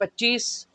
25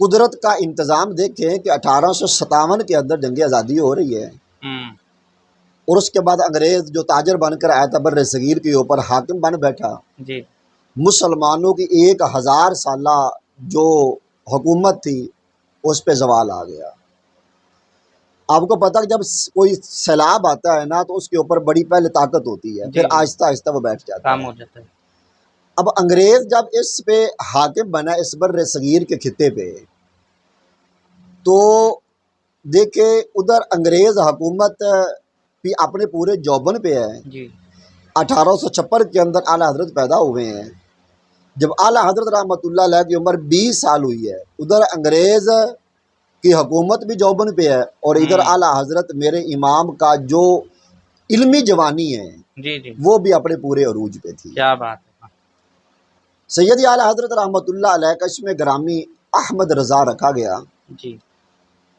قدرت کا انتظام دیکھیں کہ 1857 کے اندر جنگ آزادی ہو رہی ہے، اور اس کے بعد انگریز جو تاجر بن کر آیا تھا بر صغیر کے اوپر حاکم بن بیٹھا، جی مسلمانوں کی 1000 سالہ جو حکومت تھی اس پہ زوال آ گیا۔ آپ کو پتہ کہ جب کوئی سیلاب آتا ہے نا تو اس کے اوپر بڑی پہلے طاقت ہوتی ہے، جی پھر جی آہستہ آہستہ وہ بیٹھ جاتا کام ہے۔ ہو جاتا ہے۔ اب انگریز جب اس پہ حاکم بنا اس بر صغیر کے خطے پہ، تو دیکھے ادھر انگریز حکومت بھی اپنے پورے جوبن پہ ہے۔ جی 1856 کے اندر اعلیٰ حضرت پیدا ہوئے ہیں۔ جب اعلیٰ حضرت رحمۃ اللہ علیہ کی عمر 20 سال ہوئی ہے، ادھر انگریز کی حکومت بھی جوبن پہ ہے، اور ادھر ہوں اعلیٰ حضرت میرے امام کا جو علمی جوانی ہے جی جی وہ بھی اپنے پورے عروج پہ تھی۔ کیا بات ہے۔ سیدی اعلیٰ حضرت رحمۃ اللہ علیہ کا اسم گرامی احمد رضا رکھا گیا، جی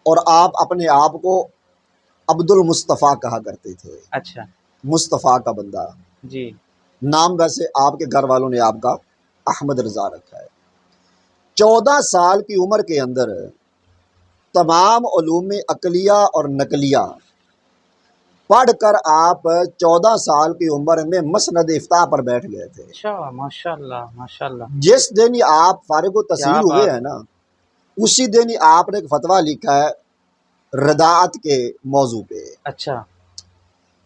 اور آپ اپنے آپ کو عبد المصطفیٰ کہا کرتے تھے، اچھا مصطفیٰ کا بندہ۔ جی نام ویسے آپ کے گھر والوں نے آپ کا احمد رضا رکھا ہے۔ 14 سال کی عمر کے اندر تمام علوم عقلیہ اور نقلیہ پڑھ کر آپ 14 سال کی عمر میں مسند افتاء پر بیٹھ گئے تھے۔ اچھا ماشاء اللہ ماشاء اللہ جس دن ہی آپ فارغ کیا التحصیل ہوئے بات ہیں ہے۔ نا، اسی دن ہی آپ نے ایک فتویٰ لکھا ہے رداعت کے موضوع پہ۔ اچھا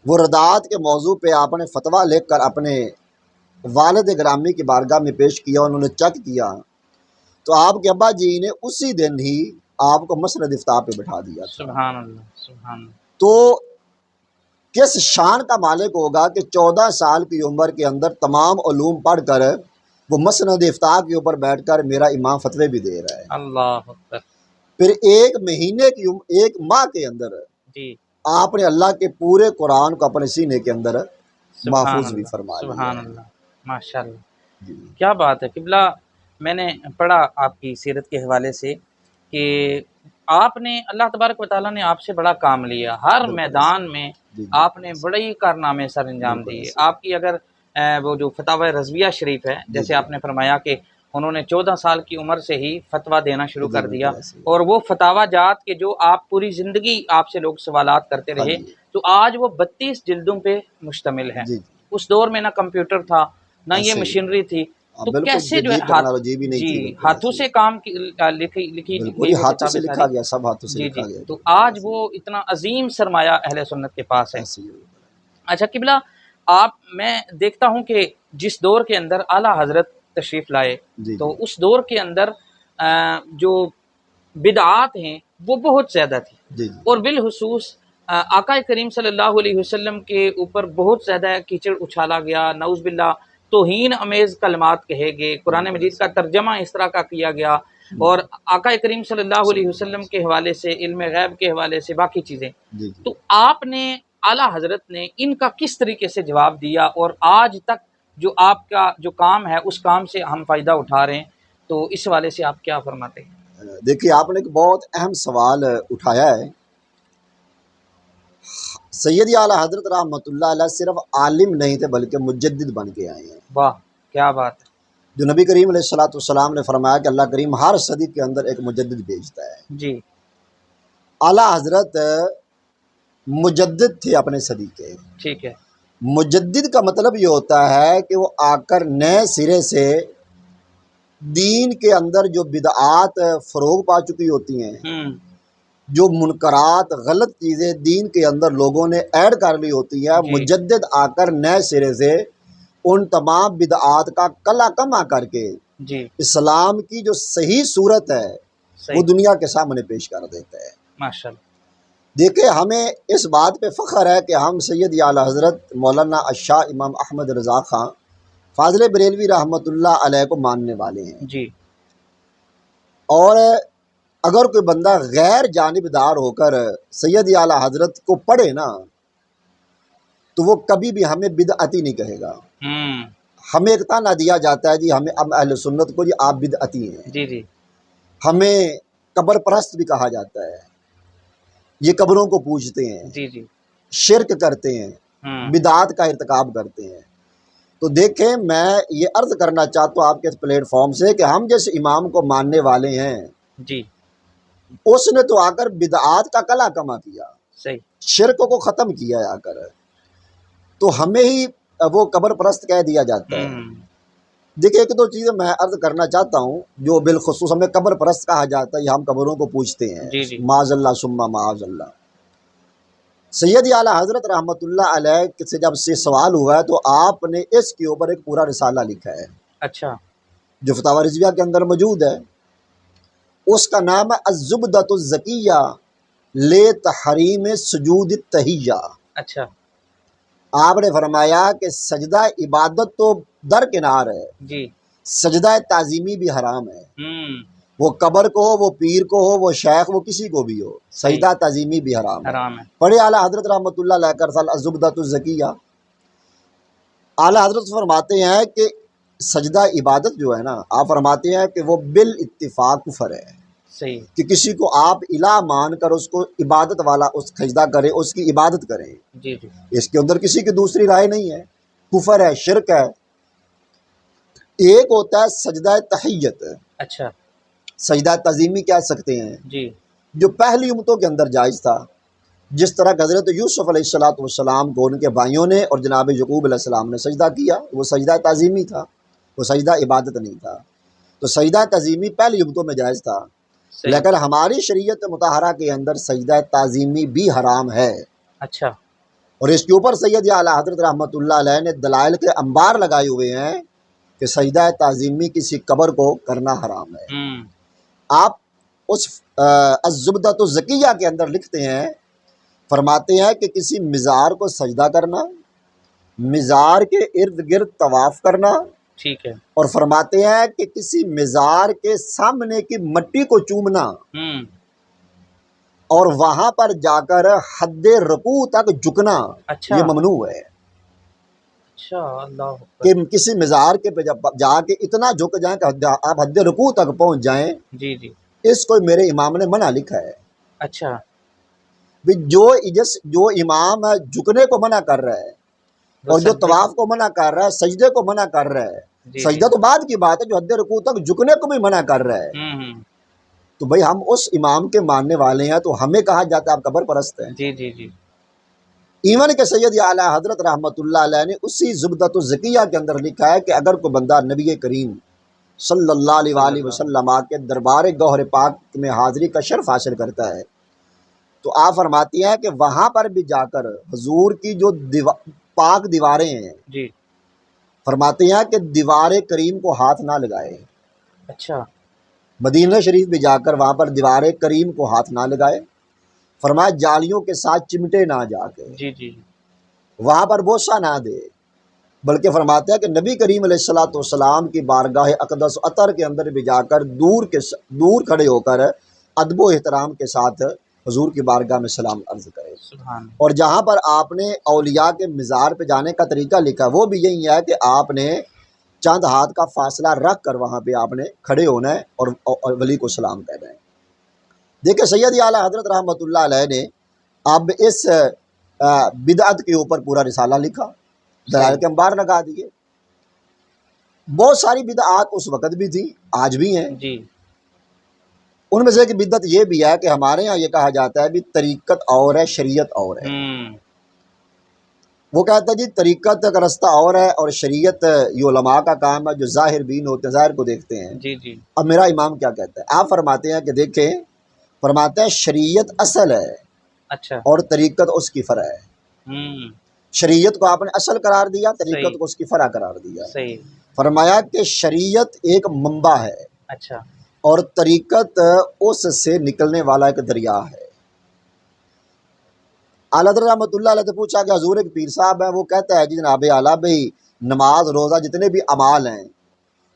وہ رداعت کے موضوع پہ آپ نے فتویٰ لکھ کر اپنے والد گرامی کی بارگاہ میں پیش کیا، انہوں نے چیک کیا تو آپ کے ابا جی نے اسی دن ہی آپ کو مسند افتاء پہ بٹھا دیا تھا۔ سبحان اللہ سبحان اللہ۔ تو کس شان کا مالک ہوگا کہ 14 سال کی عمر کے اندر تمام علوم پڑھ کر وہ مسند افتاء کے اوپر بیٹھ کر میرا امام فتوے بھی دے رہا ہے۔ اللہ اکبر۔ پھر ایک مہینے کی ایک ماہ کے اندر جی آپ نے اللہ کے پورے قرآن کو اپنے سینے کے اندر سبحان محفوظ بھی اللہ فرما لیا سبحان ہے۔ اللہ ماشاء اللہ۔ جی کیا بات ہے قبلہ، میں نے پڑھا آپ کی سیرت کے حوالے سے کہ آپ نے اللہ تبارک و تعالیٰ نے آپ سے بڑا کام لیا، ہر بالکل میدان میں جی آپ نے بڑے ہی کارنامے سر انجام بالکل دیے۔ ایسے آپ کی اگر وہ جو فتاوی رضویہ شریف ہے، جی جیسے جی آپ نے فرمایا کہ انہوں نے 14 سال کی عمر سے ہی فتویٰ دینا شروع جی کر دیا، بالکل ایسے اور وہ فتاوی جات کے جو آپ پوری زندگی آپ سے لوگ سوالات کرتے ہاں رہے، جی تو آج وہ 32 جلدوں پہ مشتمل ہے۔ جی اس دور میں نہ کمپیوٹر تھا نہ یہ ایسے ہی مشینری تھی، تو بالکل کیسے جو ہے جدید ٹیکنالوجی بھی نہیں جی تھی، بالکل ہاتھوں ایسے ہی سے کام لکھی بالکل گئی ہی وہ ہاتھوں سے کتابیں لکھا ساری۔ گیا، سب ہاتھوں سے جی لکھا جی گیا، تو بالکل آج ایسے وہ اتنا عظیم سرمایہ اہل سنت کے پاس ہی ہے۔ ایسے ہی اچھا قبلہ، میں دیکھتا ہوں کہ جس دور کے اندر اعلیٰ حضرت تشریف لائے، جی تو جی اس دور کے اندر جو بدعات ہیں وہ بہت زیادہ تھی، جی اور بالخصوص آقا کریم صلی اللہ علیہ وسلم کے اوپر بہت زیادہ کیچڑ اچھالا گیا، نعوذ باللہ توہین امیز کلمات کہے گئے، قرآن بالکل مجید کا ایسے ترجمہ اس طرح کا کیا گیا، اور آقا کریم صلی اللہ صلی علیہ اللہ علیہ وسلم کے حوالے سے، علم غیب کے حوالے سے، باقی چیزیں۔ جی جی تو آپ نے اعلیٰ حضرت نے ان کا کس طریقے سے جواب دیا، اور آج تک جو آپ کا جو کام ہے اس کام سے ہم فائدہ اٹھا رہے ہیں، تو اس حوالے سے آپ کیا فرماتے ہیں؟ دیکھیے آپ نے ایک بہت اہم سوال اٹھایا ہے۔ سیدی اعلیٰ حضرت رحمۃ اللہ علیہ صرف عالم نہیں تھے بلکہ مجدد بن کے آئے ہیں۔ واہ کیا بات ہے۔ جو نبی کریم علیہ الصلوۃ والسلام نے فرمایا کہ اللہ کریم ہر صدی کے اندر ایک مجدد بھیجتا ہے۔ جی اعلیٰ حضرت مجدد تھے اپنے صدی کے۔ ٹھیک ہے۔ مجدد کا مطلب یہ ہوتا ہے کہ وہ آ کر نئے سرے سے دین کے اندر جو بدعات فروغ پا چکی ہوتی ہیں، جو منکرات غلط چیزیں دین کے اندر لوگوں نے ایڈ کر لی ہوتی ہیں، جی مجدد آ کر نئے سرے سے ان تمام بدعات کا کلا کما کر کے جی اسلام کی جو صحیح صورت ہے وہ صحیح دنیا کے سامنے پیش کر دیتا ہے۔ ماشاء اللہ۔ دیکھیں ہمیں اس بات پہ فخر ہے کہ ہم سید اعلیٰ حضرت مولانا الشاہ امام احمد رضا خان فاضل بریلوی رحمۃ اللہ علیہ کو ماننے والے ہیں، جی اور اگر کوئی بندہ غیر جانبدار ہو کر سید اعلیٰ حضرت کو پڑھے نا تو وہ کبھی بھی ہمیں بدعتی نہیں کہے گا۔ ہمیں ایک طعنہ دیا جاتا ہے جی، ہمیں اب اہل سنت کو جی آپ بدعتی ہیں، جی جی ہمیں قبر پرست بھی کہا جاتا ہے، یہ قبروں کو پوجتے ہیں، جی جی شرک کرتے ہیں، بدعات کا ارتکاب کرتے ہیں۔ تو دیکھیں میں یہ عرض کرنا چاہتا ہوں آپ کے اس پلیٹ فارم سے کہ ہم جس امام کو ماننے والے ہیں جی اس نے تو آ کر بدعات کا کلا کما کیا، صحیح. شرک کو ختم کیا ہے آ کر، تو ہمیں ہی وہ قبر پرست کہہ دیا جاتا ہے۔ دیکھیں ایک دو چیزیں میں عرض کرنا چاہتا ہوں جو بالخصوص ہمیں قبر پرست کہا جاتا ہے، یہ ہم قبروں کو پوچھتے ہیں، جی جی معاذ اللہ ثم معاذ اللہ۔ سید اعلیٰ حضرت رحمۃ اللہ علیہ سے جب سے سوال ہوا ہے تو آپ نے اس کے اوپر ایک پورا رسالہ لکھا ہے اچھا جو فتاوی رضویہ کے اندر موجود ہے، اس کا نام ہے الزبدۃ الزکیہ لتحریم سجود التحیہ۔ اچھا آپ نے فرمایا کہ سجدہ عبادت تو درکنار ہے، جی سجدہ تعظیمی بھی حرام ہے، ہوں وہ قبر کو ہو، وہ پیر کو ہو، وہ شیخ، وہ کسی کو بھی ہو، سجدہ تعظیمی بھی حرام ہے۔ حرام ہے. پڑھے اعلیٰ حضرت رحمۃ اللہ علیہ کا رسالہ الزبدۃ الزکیہ۔ اعلیٰ حضرت فرماتے ہیں کہ سجدہ عبادت جو ہے نا، آپ فرماتے ہیں کہ وہ بالاتفاق کفر ہے، صحیح. کہ کسی کو آپ الہ مان کر اس کو عبادت والا اس سجدہ کریں، اس کی عبادت کریں، جی جی اس کے اندر کسی کی دوسری رائے نہیں ہے، کفر ہے، شرک ہے۔ ایک ہوتا ہے سجدہ تحیت، اچھا سجدہ تعظیمی کہہ سکتے ہیں، جی جو پہلی امتوں کے اندر جائز تھا، جس طرح کہ حضرت یوسف علیہ السلام کو ان کے بھائیوں نے اور جناب یعقوب علیہ السلام نے سجدہ کیا، وہ سجدہ تعظیمی تھا، وہ سجدہ عبادت نہیں تھا۔ تو سجدہ تعظیمی پہلی امتوں میں جائز تھا، صحیح. لیکن ہماری شریعت مطہرہ کے اندر سجدہ تعظیمی بھی حرام ہے، اچھا اور اس کے اوپر سید اعلیٰ حضرت رحمۃ اللہ علیہ نے دلائل کے انبار لگائے ہوئے ہیں کہ سجدہ تعظیمی کسی قبر کو کرنا حرام ہے۔ ہوں آپ اس الزبدۃ الزکیہ کے اندر لکھتے ہیں، فرماتے ہیں کہ کسی مزار کو سجدہ کرنا، مزار کے ارد گرد طواف کرنا، ٹھیک ہے. اور فرماتے ہیں کہ کسی مزار کے سامنے کی مٹی کو چومنا ہوں اور وہاں پر جا کر حد رکوع تک جھکنا اچھا یہ ممنوع ہے، اچھا اللہ اکبر. کہ کسی مزار کے پہ جا کے اتنا جھک جائیں کہ آپ حد رکوع تک پہنچ جائیں، جی جی اس کو میرے امام نے منع لکھا ہے۔ اچھا بھی جو امام ہے جھکنے کو منع کر رہا ہے اور جو طواف کو منع کر رہا ہے، سجدے کو منع کر رہا ہے، جی سجدہ تو بعد کی بات ہے، جو حد رکوع تک جھکنے کو بھی منع کر رہا ہے، ہوں تو بھئی ہم اس امام کے ماننے والے ہیں تو ہمیں کہا جاتا ہے آپ قبر پرست ہیں۔ جی جی جی ایون کہ سید اعلیٰ حضرت رحمۃ اللہ علیہ نے اسی زبدۃ الزکیہ کے اندر لکھا ہے کہ اگر کوئی بندہ نبی کریم صلی اللہ علیہ وآلہ وسلم کے دربار گوہر پاک میں حاضری کا شرف حاصل کرتا ہے تو آپ فرماتی ہیں کہ وہاں پر بھی جا کر حضور کی جو پاک دیواریں ہیں، جی فرماتے ہیں کہ دیوار کریم کو ہاتھ نہ لگائے، اچھا مدینہ شریف بھی جا کر وہاں پر دیوار کریم کو ہاتھ نہ لگائے، فرمایا جالیوں کے ساتھ چمٹے نہ جا کے، جی جی وہاں پر بوسہ نہ دے، بلکہ فرماتے ہیں کہ نبی کریم علیہ السلام کی بارگاہ اقدس عطر کے اندر بھی جا کر دور کھڑے ہو کر ادب و احترام کے ساتھ حضور کی بارگاہ میں سلام عرض کرے۔ سبحان. اور جہاں پر آپ نے اولیاء کے مزار پہ جانے کا طریقہ لکھا وہ بھی یہی ہے کہ آپ نے چند ہاتھ کا فاصلہ رکھ کر وہاں پہ آپ نے کھڑے ہونا ہے اور ولی کو سلام کہنا ہے۔ دیکھیں سید اعلیٰ حضرت رحمۃ اللہ علیہ نے اب اس بدعت کے اوپر پورا رسالہ لکھا، دلائل کے انبار لگا دیے۔ بہت ساری بدعات اس وقت بھی تھیں، آج بھی ہیں۔ جی ان میں سے ایک بدعت یہ بھی ہے کہ ہمارے ہاں یہ کہا جاتا ہے بھی طریقت اور ہے، شریعت اور ہے۔ وہ کہتا ہے جی طریقت کا رستہ اور ہے اور شریعت یہ علماء کا کام ہے جو ظاہر بین ہوتے ہیں، ظاہر کو دیکھتے ہیں۔ جی جی اب میرا امام کیا کہتا ہے؟ آپ فرماتے ہیں کہ دیکھیں، فرماتے ہیں شریعت اصل ہے اچھا اور طریقت اس کی فرع ہے۔ شریعت کو آپ نے اصل قرار دیا، طریقت کو اس کی فرع قرار دیا۔ صحیح. فرمایا کہ شریعت ایک منبع ہے اچھا اور طریقت اس سے نکلنے والا ایک دریا ہے۔ اعلیٰ حضرت رحمۃ اللہ علیہ سے پوچھا کہ حضور ایک پیر صاحب ہیں، وہ کہتا ہے جی جناب اعلیٰ بھائی نماز روزہ جتنے بھی اعمال ہیں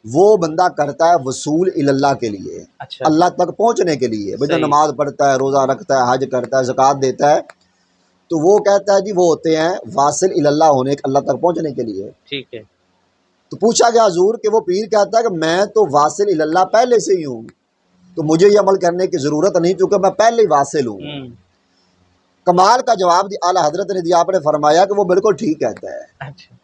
وہ بندہ کرتا ہے وصول اللہ کے لیے، اچھا اللہ تک پہنچنے کے لیے۔ بندہ صحیح. نماز پڑھتا ہے، روزہ رکھتا ہے، حج کرتا ہے، زکوٰۃ دیتا ہے، تو وہ کہتا ہے جی وہ ہوتے ہیں واصل اللہ ہونے، اللہ تک پہنچنے کے لیے۔ ٹھیک ہے. تو پوچھا گیا حضور کہ وہ پیر کہتا ہے کہ میں تو واصل اللہ پہلے سے ہی ہوں، تو مجھے یہ عمل کرنے کی ضرورت نہیں چونکہ میں پہلے ہی واصل ہوں۔ کمال کا جواب اعلیٰ حضرت نے دیا، آپ نے فرمایا کہ وہ بالکل ٹھیک کہتا ہے۔ اچھا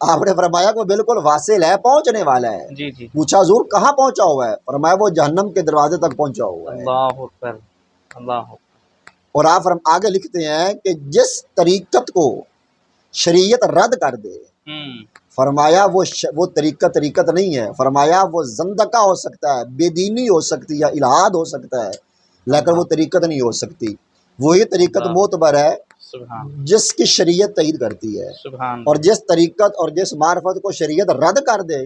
آپ نے فرمایا کہ وہ بالکل واصل ہے، پہنچنے والا ہے۔ جی جی، پوچھا حضور کہاں پہنچا ہوا ہے؟ فرمایا وہ جہنم کے دروازے تک پہنچا ہوا ہے۔ اللہ اکبر، اللہ اکبر۔ اور آپ آگے لکھتے ہیں کہ جس طریقت کو شریعت رد کر دے، فرمایا وہ طریقت نہیں ہے، فرمایا وہ زندقہ ہو سکتا ہے، بے دینی ہو سکتی ہے، الہاد ہو سکتا ہے، لیکن وہ طریقت نہیں ہو سکتی۔ وہی طریقت معتبر ہے سبحان، جس کی شریعت تعید کرتی ہے، سبحان، اور جس طریقت اور جس معرفت کو شریعت رد کر دے،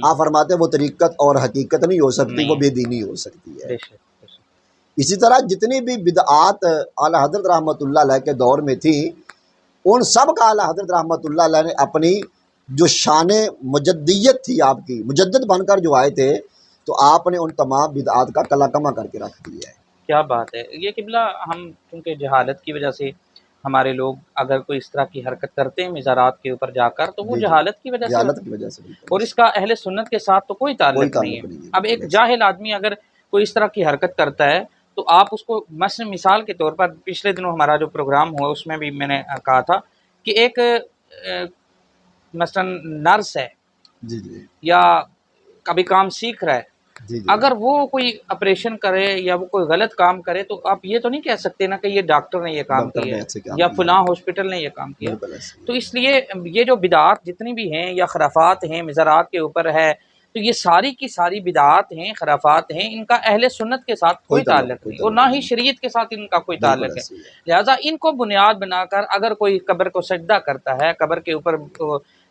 آپ فرماتے ہیں وہ طریقت اور حقیقت نہیں ہو سکتی، وہ بے دینی ہو سکتی ہے۔ بے شک، بے شک۔ اسی طرح جتنی بھی بدعات اعلیٰ حضرت رحمۃ اللہ علیہ کے دور میں تھی، ان سب کا اعلیٰ حضرت رحمۃ اللہ علیہ نے اپنی جو شان مجدیت تھی، آپ کی مجدد بن کر جو آئے تھے، تو آپ نے ان تمام بدعات کا کلا کما کر کے رکھ دیا ہے۔ کیا بات ہے! یہ قبلہ ہم چونکہ جہالت کی وجہ سے ہمارے لوگ اگر کوئی اس طرح کی حرکت کرتے ہیں مزارات کے اوپر جا کر، تو وہ جی جی، جہالت کی وجہ سے جہالت ہوتا کی وجہ سے ہے، بالکل اور اس کا اہل سنت کے ساتھ تو کوئی کوئی تعلق نہیں ہے۔ تعلق نہیں ہے، اب ایک بالکل جاہل آدمی اگر کوئی اس طرح کی حرکت کرتا ہے تو آپ اس کو مثال کے طور پر، پچھلے دنوں ہمارا جو پروگرام ہوا اس میں بھی میں نے کہا تھا کہ ایک مثلا نرس ہے جی جی یا کبھی کام سیکھ رہا ہے، جی جی اگر وہ کوئی آپریشن کرے یا وہ کوئی غلط کام کرے تو آپ یہ تو نہیں کہہ سکتے نا کہ یہ ڈاکٹر نے یہ کام ڈاکٹر کیا نے ہے ایسے کام یا کیا فلاں ہے، ہاسپٹل نے یہ کام کیا۔ بالکل ایسے تو اس لیے یہ جو بدعات جتنی بھی ہیں یا خرافات ہیں مزارات کے اوپر ہے، تو یہ ساری کی ساری بدعات ہیں، خرافات ہیں، ان کا اہل سنت کے ساتھ کوئی تعلق نہیں، اور نہ ہی شریعت کے ساتھ ان کا کوئی بالکل تعلق ہے۔ ایسے ہی ہے۔ لہٰذا ان کو بنیاد بنا کر اگر کوئی قبر کو سجدہ کرتا ہے، قبر کے اوپر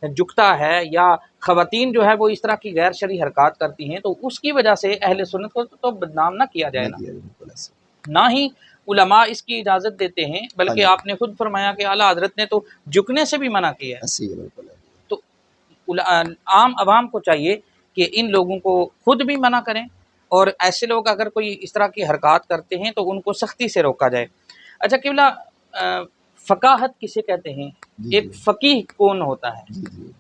جھکتا ہے، یا خواتین جو ہے وہ اس طرح کی غیر شرعی حرکات کرتی ہیں، تو اس کی وجہ سے اہل سنت کو تو بدنام نہ کیا جائے نہ نا، کیا جائے، بالکل ایسے نہ ہی علماء اس کی اجازت دیتے ہیں، ہاں بلکہ جی، آپ نے خود فرمایا کہ اعلیٰ حضرت نے تو جھکنے سے بھی منع کیا ہے۔ ایسے ہی ہے، بالکل ہے۔ تو عام عوام کو چاہیے کہ ان لوگوں کو خود بھی منع کریں، اور ایسے لوگ اگر کوئی اس طرح کی حرکات کرتے ہیں تو ان کو سختی سے روکا جائے۔ اچھا قبلہ، فقاہت کسے کہتے ہیں؟ جی ایک جی فقیہ کون ہوتا ہے؟ جی جی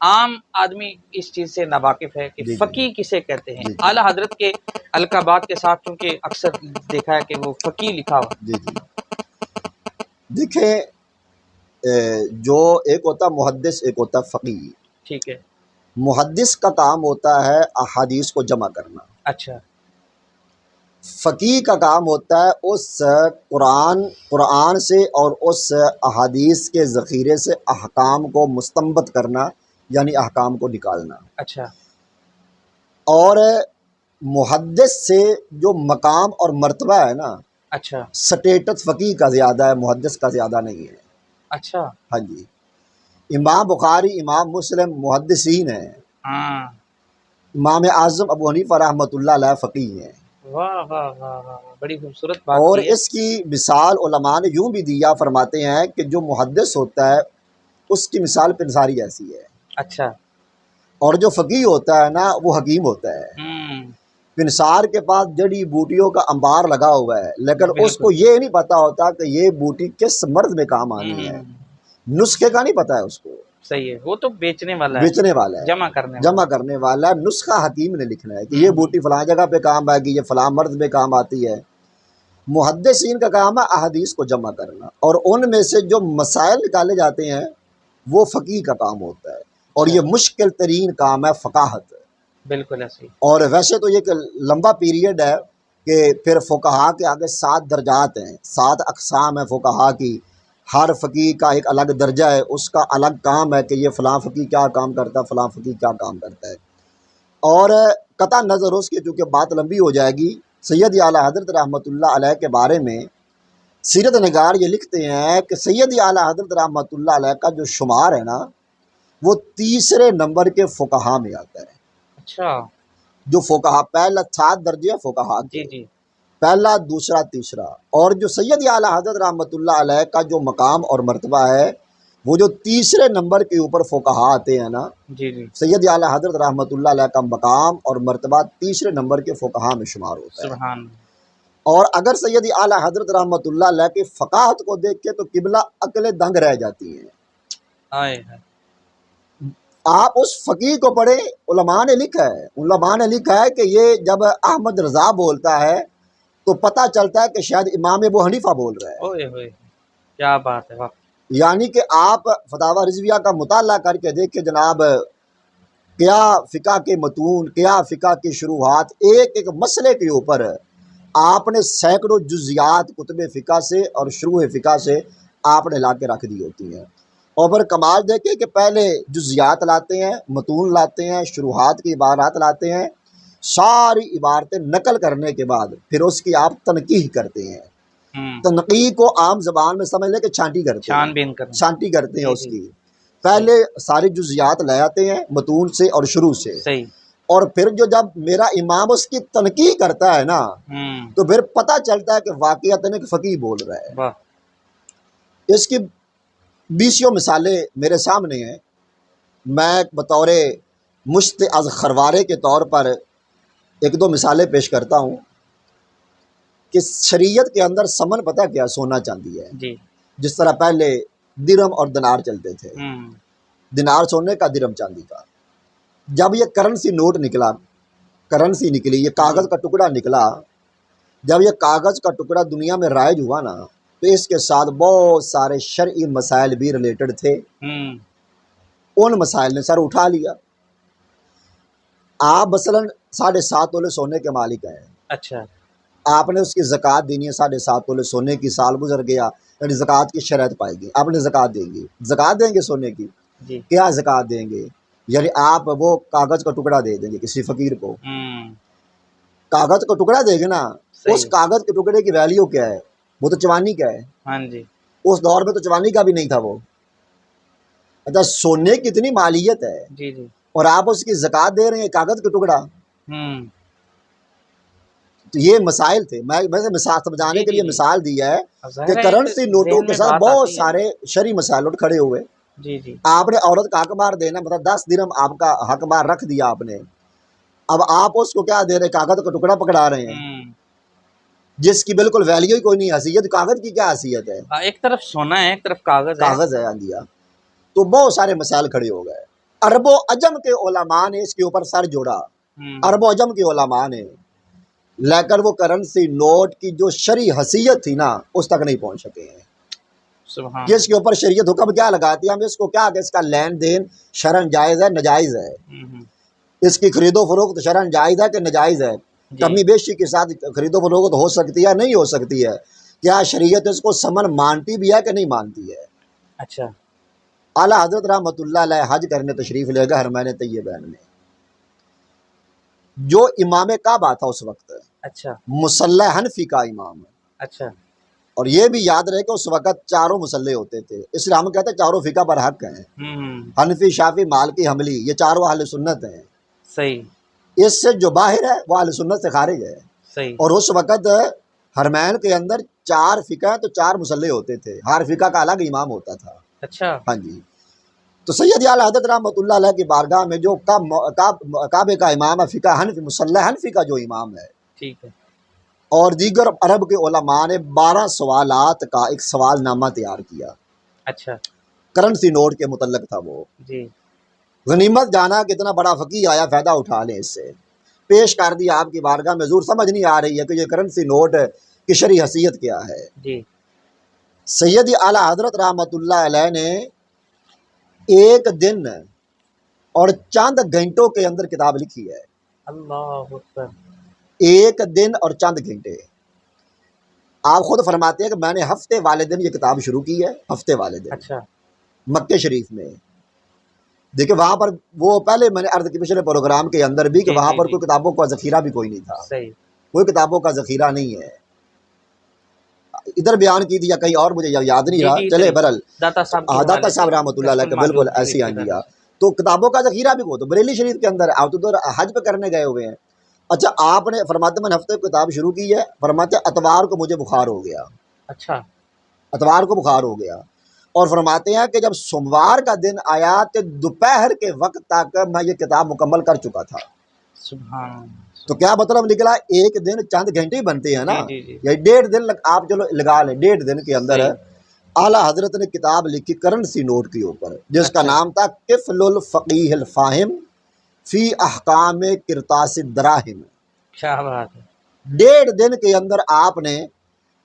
عام آدمی اس چیز سے ناواقف ہے کہ جی جی فقیہ کسے کہتے ہیں۔ جی اعلیٰ حضرت کے القابات کے ساتھ چونکہ اکثر دیکھا ہے کہ وہ فقیہ لکھا ہوا۔ جی جی دیکھیں، جو ایک ہوتا محدث، ایک ہوتا فقیہ۔ ٹھیک ہے، محدث کا کام ہوتا ہے احادیث کو جمع کرنا، اچھا، فقیہ کا کام ہوتا ہے اس قرآن سے اور اس احادیث کے ذخیرے سے احکام کو مستنبط کرنا، یعنی احکام کو نکالنا۔ اچھا، اور محدث سے جو مقام اور مرتبہ ہے نا، اچھا، سٹیٹس فقیہ کا زیادہ ہے، محدث کا زیادہ نہیں ہے۔ اچھا، ہاں جی، امام بخاری، امام مسلم محدثین ہیں، ہاں، امام اعظم ابو حنیفہ رحمۃ اللہ علیہ فقیہ ہیں۔ واہ واہ واہ واہ، بڑی خوبصورت بات اور کی ہے۔ اس کی مثال علماء نے یوں بھی دیا، فرماتے ہیں کہ جو محدث ہوتا ہے اس کی مثال پنساری ایسی ہے، اچھا، اور جو فقیہ ہوتا ہے نا وہ حکیم ہوتا ہے۔ پنسار کے پاس جڑی بوٹیوں کا انبار لگا ہوا ہے، لیکن اس بالکل، کو یہ نہیں پتا ہوتا کہ یہ بوٹی کس مرض میں کام آنی ہے، نسخے کا نہیں پتا ہے اس کو، صحیح ہے، وہ تو بیچنے والا ہے، بیچنے والا ہے، جمع کرنے والا۔ جمع کرنے والا ہے، نسخہ حکیم نے لکھنا ہے کہ یہ بوٹی فلاں جگہ پہ کام آئے گی، یہ فلاں مرض میں کام آتی ہے۔ محدثین کا کام ہے احادیث کو جمع کرنا، اور ان میں سے جو مسائل نکالے جاتے ہیں وہ فقیہ کا کام ہوتا ہے، اور اچھا، یہ مشکل ترین کام ہے فقاہت۔ بالکل ایسے ہی، اور ویسے تو یہ کہ لمبا پیریڈ ہے کہ پھر فقہا کے آگے 7 درجات ہیں، 7 اقسام ہیں فقہا کی، ہر فقیہ کا ایک الگ درجہ ہے، اس کا الگ کام ہے کہ یہ فلاں فقیہ کیا کام کرتا ہے، فلاں فقیہ کیا کام کرتا ہے۔ اور قطع نظر اس کی چونکہ بات لمبی ہو جائے گی، سید اعلیٰ حضرت رحمۃ اللہ علیہ کے بارے میں سیرت نگار یہ لکھتے ہیں کہ سید اعلیٰ حضرت رحمۃ اللہ علیہ کا جو شمار ہے نا، وہ 3 نمبر کے فقہا میں آتا ہے۔ اچھا، جو فقہا پہلا 7 درجے فقہا جی کے، جی، پہلا، دوسرا، تیسرا، اور جو سید اعلیٰ حضرت رحمۃ اللہ علیہ کا جو مقام اور مرتبہ ہے، وہ جو 3 نمبر کے اوپر فقہا آتے ہیں نا، جی جی، سید اعلیٰ حضرت رحمۃ اللہ علیہ کا مقام اور مرتبہ 3 نمبر کے فقہا میں شمار ہوتا ہے۔ سبحان اللہ، اور اگر سید اعلیٰ حضرت رحمۃ اللہ علیہ کی فقاہت کو دیکھ کے تو قبلہ عقلیں دنگ رہ جاتی ہیں۔ آئے ہے، آپ اس فقیہ کو پڑھیں، علماء نے لکھا ہے کہ یہ جب احمد رضا بولتا ہے تو پتہ چلتا ہے کہ شاید امام ابو حنیفہ بول رہا ہے، اوئے ہوئے، کیا بات ہے، واہ، یعنی کہ آپ فتاوی رضویہ کا مطالعہ کر کے دیکھیں جناب، کیا فقہ کے متون، کیا فقہ کی شروحات، ایک ایک مسئلے کے اوپر آپ نے سینکڑوں جزیات کتب فقہ سے اور شروح فقہ سے آپ نے لا کے رکھ دی ہوتی ہیں، اور پھر کمال دیکھیں کہ پہلے جزیات لاتے ہیں، متون لاتے ہیں، شروحات کی عبارات لاتے ہیں، ساری عبارتیں نقل کرنے کے بعد پھر اس کی آپ تنقیح کرتے ہیں۔ تنقیح کو عام زبان میں سمجھ لیں کہ چھانٹی کرتے چھان ہیں، بین کرنا، چھانٹی کرتے ہیں جی اس جی، کی۔ پہلے ساری جزیات لے آتے ہیں متون سے اور شروع سے، صحیح، اور پھر جو جب میرا امام اس کی تنقیح کرتا ہے نا تو پھر پتہ چلتا ہے کہ واقعتاً ایک فقیہ بول رہا ہے۔ واہ، اس کی بیسیوں مثالیں میرے سامنے ہیں۔ میں بطور مشت از خروارے کے طور پر ایک دو مثالیں پیش کرتا ہوں کہ شریعت کے اندر ثمن پتہ کیا، سونا چاندی ہے۔ جی، جس طرح پہلے درہم اور دینار چلتے تھے، دینار سونے کا، درہم چاندی کا۔ جب یہ کرنسی نوٹ نکلا، کرنسی نکلی، یہ کاغذ کا ٹکڑا نکلا، جب یہ کاغذ کا ٹکڑا دنیا میں رائج ہوا نا تو اس کے ساتھ بہت سارے شرعی مسائل بھی ریلیٹڈ تھے، ان مسائل نے سر اٹھا لیا۔ آپ مثلاً 7.5 تولے سونے کے مالک ہیں، اچھا، آپ نے اس کی زکوٰۃ دینی ہے، 7.5 تولے سونے کی، سال گزر گیا، یعنی زکوٰۃ کی شرائط پائے گی، آپ نے زکوٰۃ دیں گے، زکوٰۃ دیں گے سونے کی، جی، کیا زکوٰۃ دیں گے؟ یعنی آپ وہ کاغذ کا ٹکڑا دے دیں گے کسی فقیر کو، کاغذ کا ٹکڑا دے گے نا، اس صحیح، کاغذ کے ٹکڑے کی ویلیو کیا ہے؟ وہ تو چوانی کا ہے، ہاں جی، اس دور میں تو چوانی کا بھی نہیں تھا وہ۔ اچھا، سونے کی اتنی مالیت ہے جی جی، اور آپ اس کی زکوٰۃ دے رہے ہیں کاغذ کا ٹکڑا، تو یہ مسائل تھے۔ میں مثال سمجھانے جی کے جی لیے جی، مثال دی ہے کہ ظاہر ہے ایک کرنسی نوٹوں ذہن کے میں ساتھ بات بہت آتی ہے نا، سارے شرعی مسائل اٹھ کھڑے ہوئے۔ جی جی، آپ نے عورت کا حق مار دینا، مطلب 10 درہم آپ کا حق مار رکھ دیا آپ نے، اب آپ اس کو کیا دے رہے؟ کاغذ کا ٹکڑا پکڑا رہے ہیں جس کی بالکل ویلیو ہی کوئی نہیں، حیثیت کاغذ کی کیا حیثیت ہے؟ ایک طرف سونا ہے ایک طرف کاغذ ہے، کاغذ ہے آندیا۔ تو بہت سارے مسائل کھڑے ہو گئے۔ عرب و عجم کے علماء نے اس کے اوپر سر جوڑا، عرب و عجم کے علماء نے، لیکن وہ کرنسی نوٹ کی جو شرعی حیثیت تھی نا اس تک نہیں پہنچ سکے ہیں۔ سبحان، کہ اس کے اوپر شریعت حکم کیا لگاتی ہے، ہم اس کو کیا کہ اس کا لین دین شرعن جائز ہے نجائز ہے، اس کی خرید و فروخت شرعن جائز ہے کہ نجائز ہے، جی، کمی بیشی کے ساتھ خرید و فروخت ہو سکتی ہے نہیں ہو سکتی ہے، کیا شریعت اس کو ثمن مانتی بھی ہے کہ نہیں مانتی ہے۔ اچھا، اعلیٰ حضرت رحمۃ اللہ علیہ حج کرنے تشریف لے گئے حرمین طیبین میں، جو امام کعبہ تھا اس وقت اچھا، مصلی حنفی کا امام ہے، اچھا، اور یہ بھی یاد رہے کہ اس وقت چاروں مصلی ہوتے تھے، اس لیے ہم کہتے ہیں چاروں فقہ پر حق ہیں، حنفی، شافعی، مالکی، حنبلی، یہ چاروں اہل سنت ہیں، صحیح، اس سے جو باہر ہے وہ اہل سنت سے خارج ہے۔ صحیح، اور اس وقت حرمین کے اندر 4 فقہ ہیں تو 4 مصلی ہوتے تھے، ہر فقہ کا الگ امام ہوتا تھا۔ اچھا، ہاں جی، تو سید اعلیٰ حضرت رحمۃ اللہ علیہ کی بارگاہ میں جو کعبے کا امام ہے، فقہ حنفی، مصلی حنفی کا جو امام ہے، ٹھیک ہے، اور دیگر عرب کے علماء نے 12 سوالات کا ایک سوال نامہ تیار کیا، اچھا، کرنسی نوٹ کے متعلق تھا وہ۔ جی، غنیمت جانا کہ اتنا بڑا فقیہ آیا، فائدہ اٹھا لیں اس سے، پیش کر دیا آپ کی بارگاہ میں، حضور سمجھ نہیں آ رہی ہے کہ یہ کرنسی نوٹ کی شرعی حیثیت کیا ہے۔ جی، سید اعلیٰ حضرت رحمۃ اللہ علیہ نے ایک دن اور چند گھنٹوں کے اندر کتاب لکھی ہے، اللہ اکبر، ایک دن اور چند گھنٹے۔ آپ خود فرماتے ہیں کہ میں نے ہفتے والے دن یہ کتاب شروع کی ہے، ہفتے والے دن اچھا، مکہ شریف میں۔ دیکھیں وہاں پر وہ پہلے میں نے عرض کی پچھلے پروگرام کے اندر بھی کہ جی وہاں جی پر جی، کوئی کتابوں کا ذخیرہ بھی کوئی نہیں تھا، صحیح، کوئی کتابوں کا ذخیرہ نہیں ہے۔ ادھر بیان کی دیا کہیں اور مجھے یاد نہیں جی رہا، جی، چلے ادھر برل داتا صاحب کے داتا حوالے صاحب سے رحمۃ اللہ کشف علیہ کا بالکل المعلوم ایسے ہی کے آن حوالے دیا۔ سے، تو کتابوں کا ذخیرہ بھی وہ تو بریلی شریف کے اندر، آپ تو حج پہ کرنے گئے ہوئے ہیں۔ اچھا، آپ نے فرماتے میں نے ہفتے کو کتاب شروع کی ہے، فرماتے اتوار کو مجھے بخار ہو گیا، اچھا، اتوار کو بخار ہو گیا، اور فرماتے ہیں کہ جب سوموار کا دن آیا تو دوپہر کے وقت تک میں یہ کتاب مکمل کر چکا تھا۔ سبحان، تو کیا مطلب نکلا؟ ایک دن چند گھنٹے ہی بنتے ہیں نا، جی جی جی، یا 1.5 دن آپ چلو لگا لیں، 1.5 دن کے اندر صحیح، اعلیٰ حضرت نے کتاب لکھی کرنسی نوٹ کے اوپر، جس کا اچھا، نام تھا قفل الفقیہ الفاہم فی احکام کرطاس الدراہم۔ کیا بات ہے، 1.5 دن کے اندر آپ نے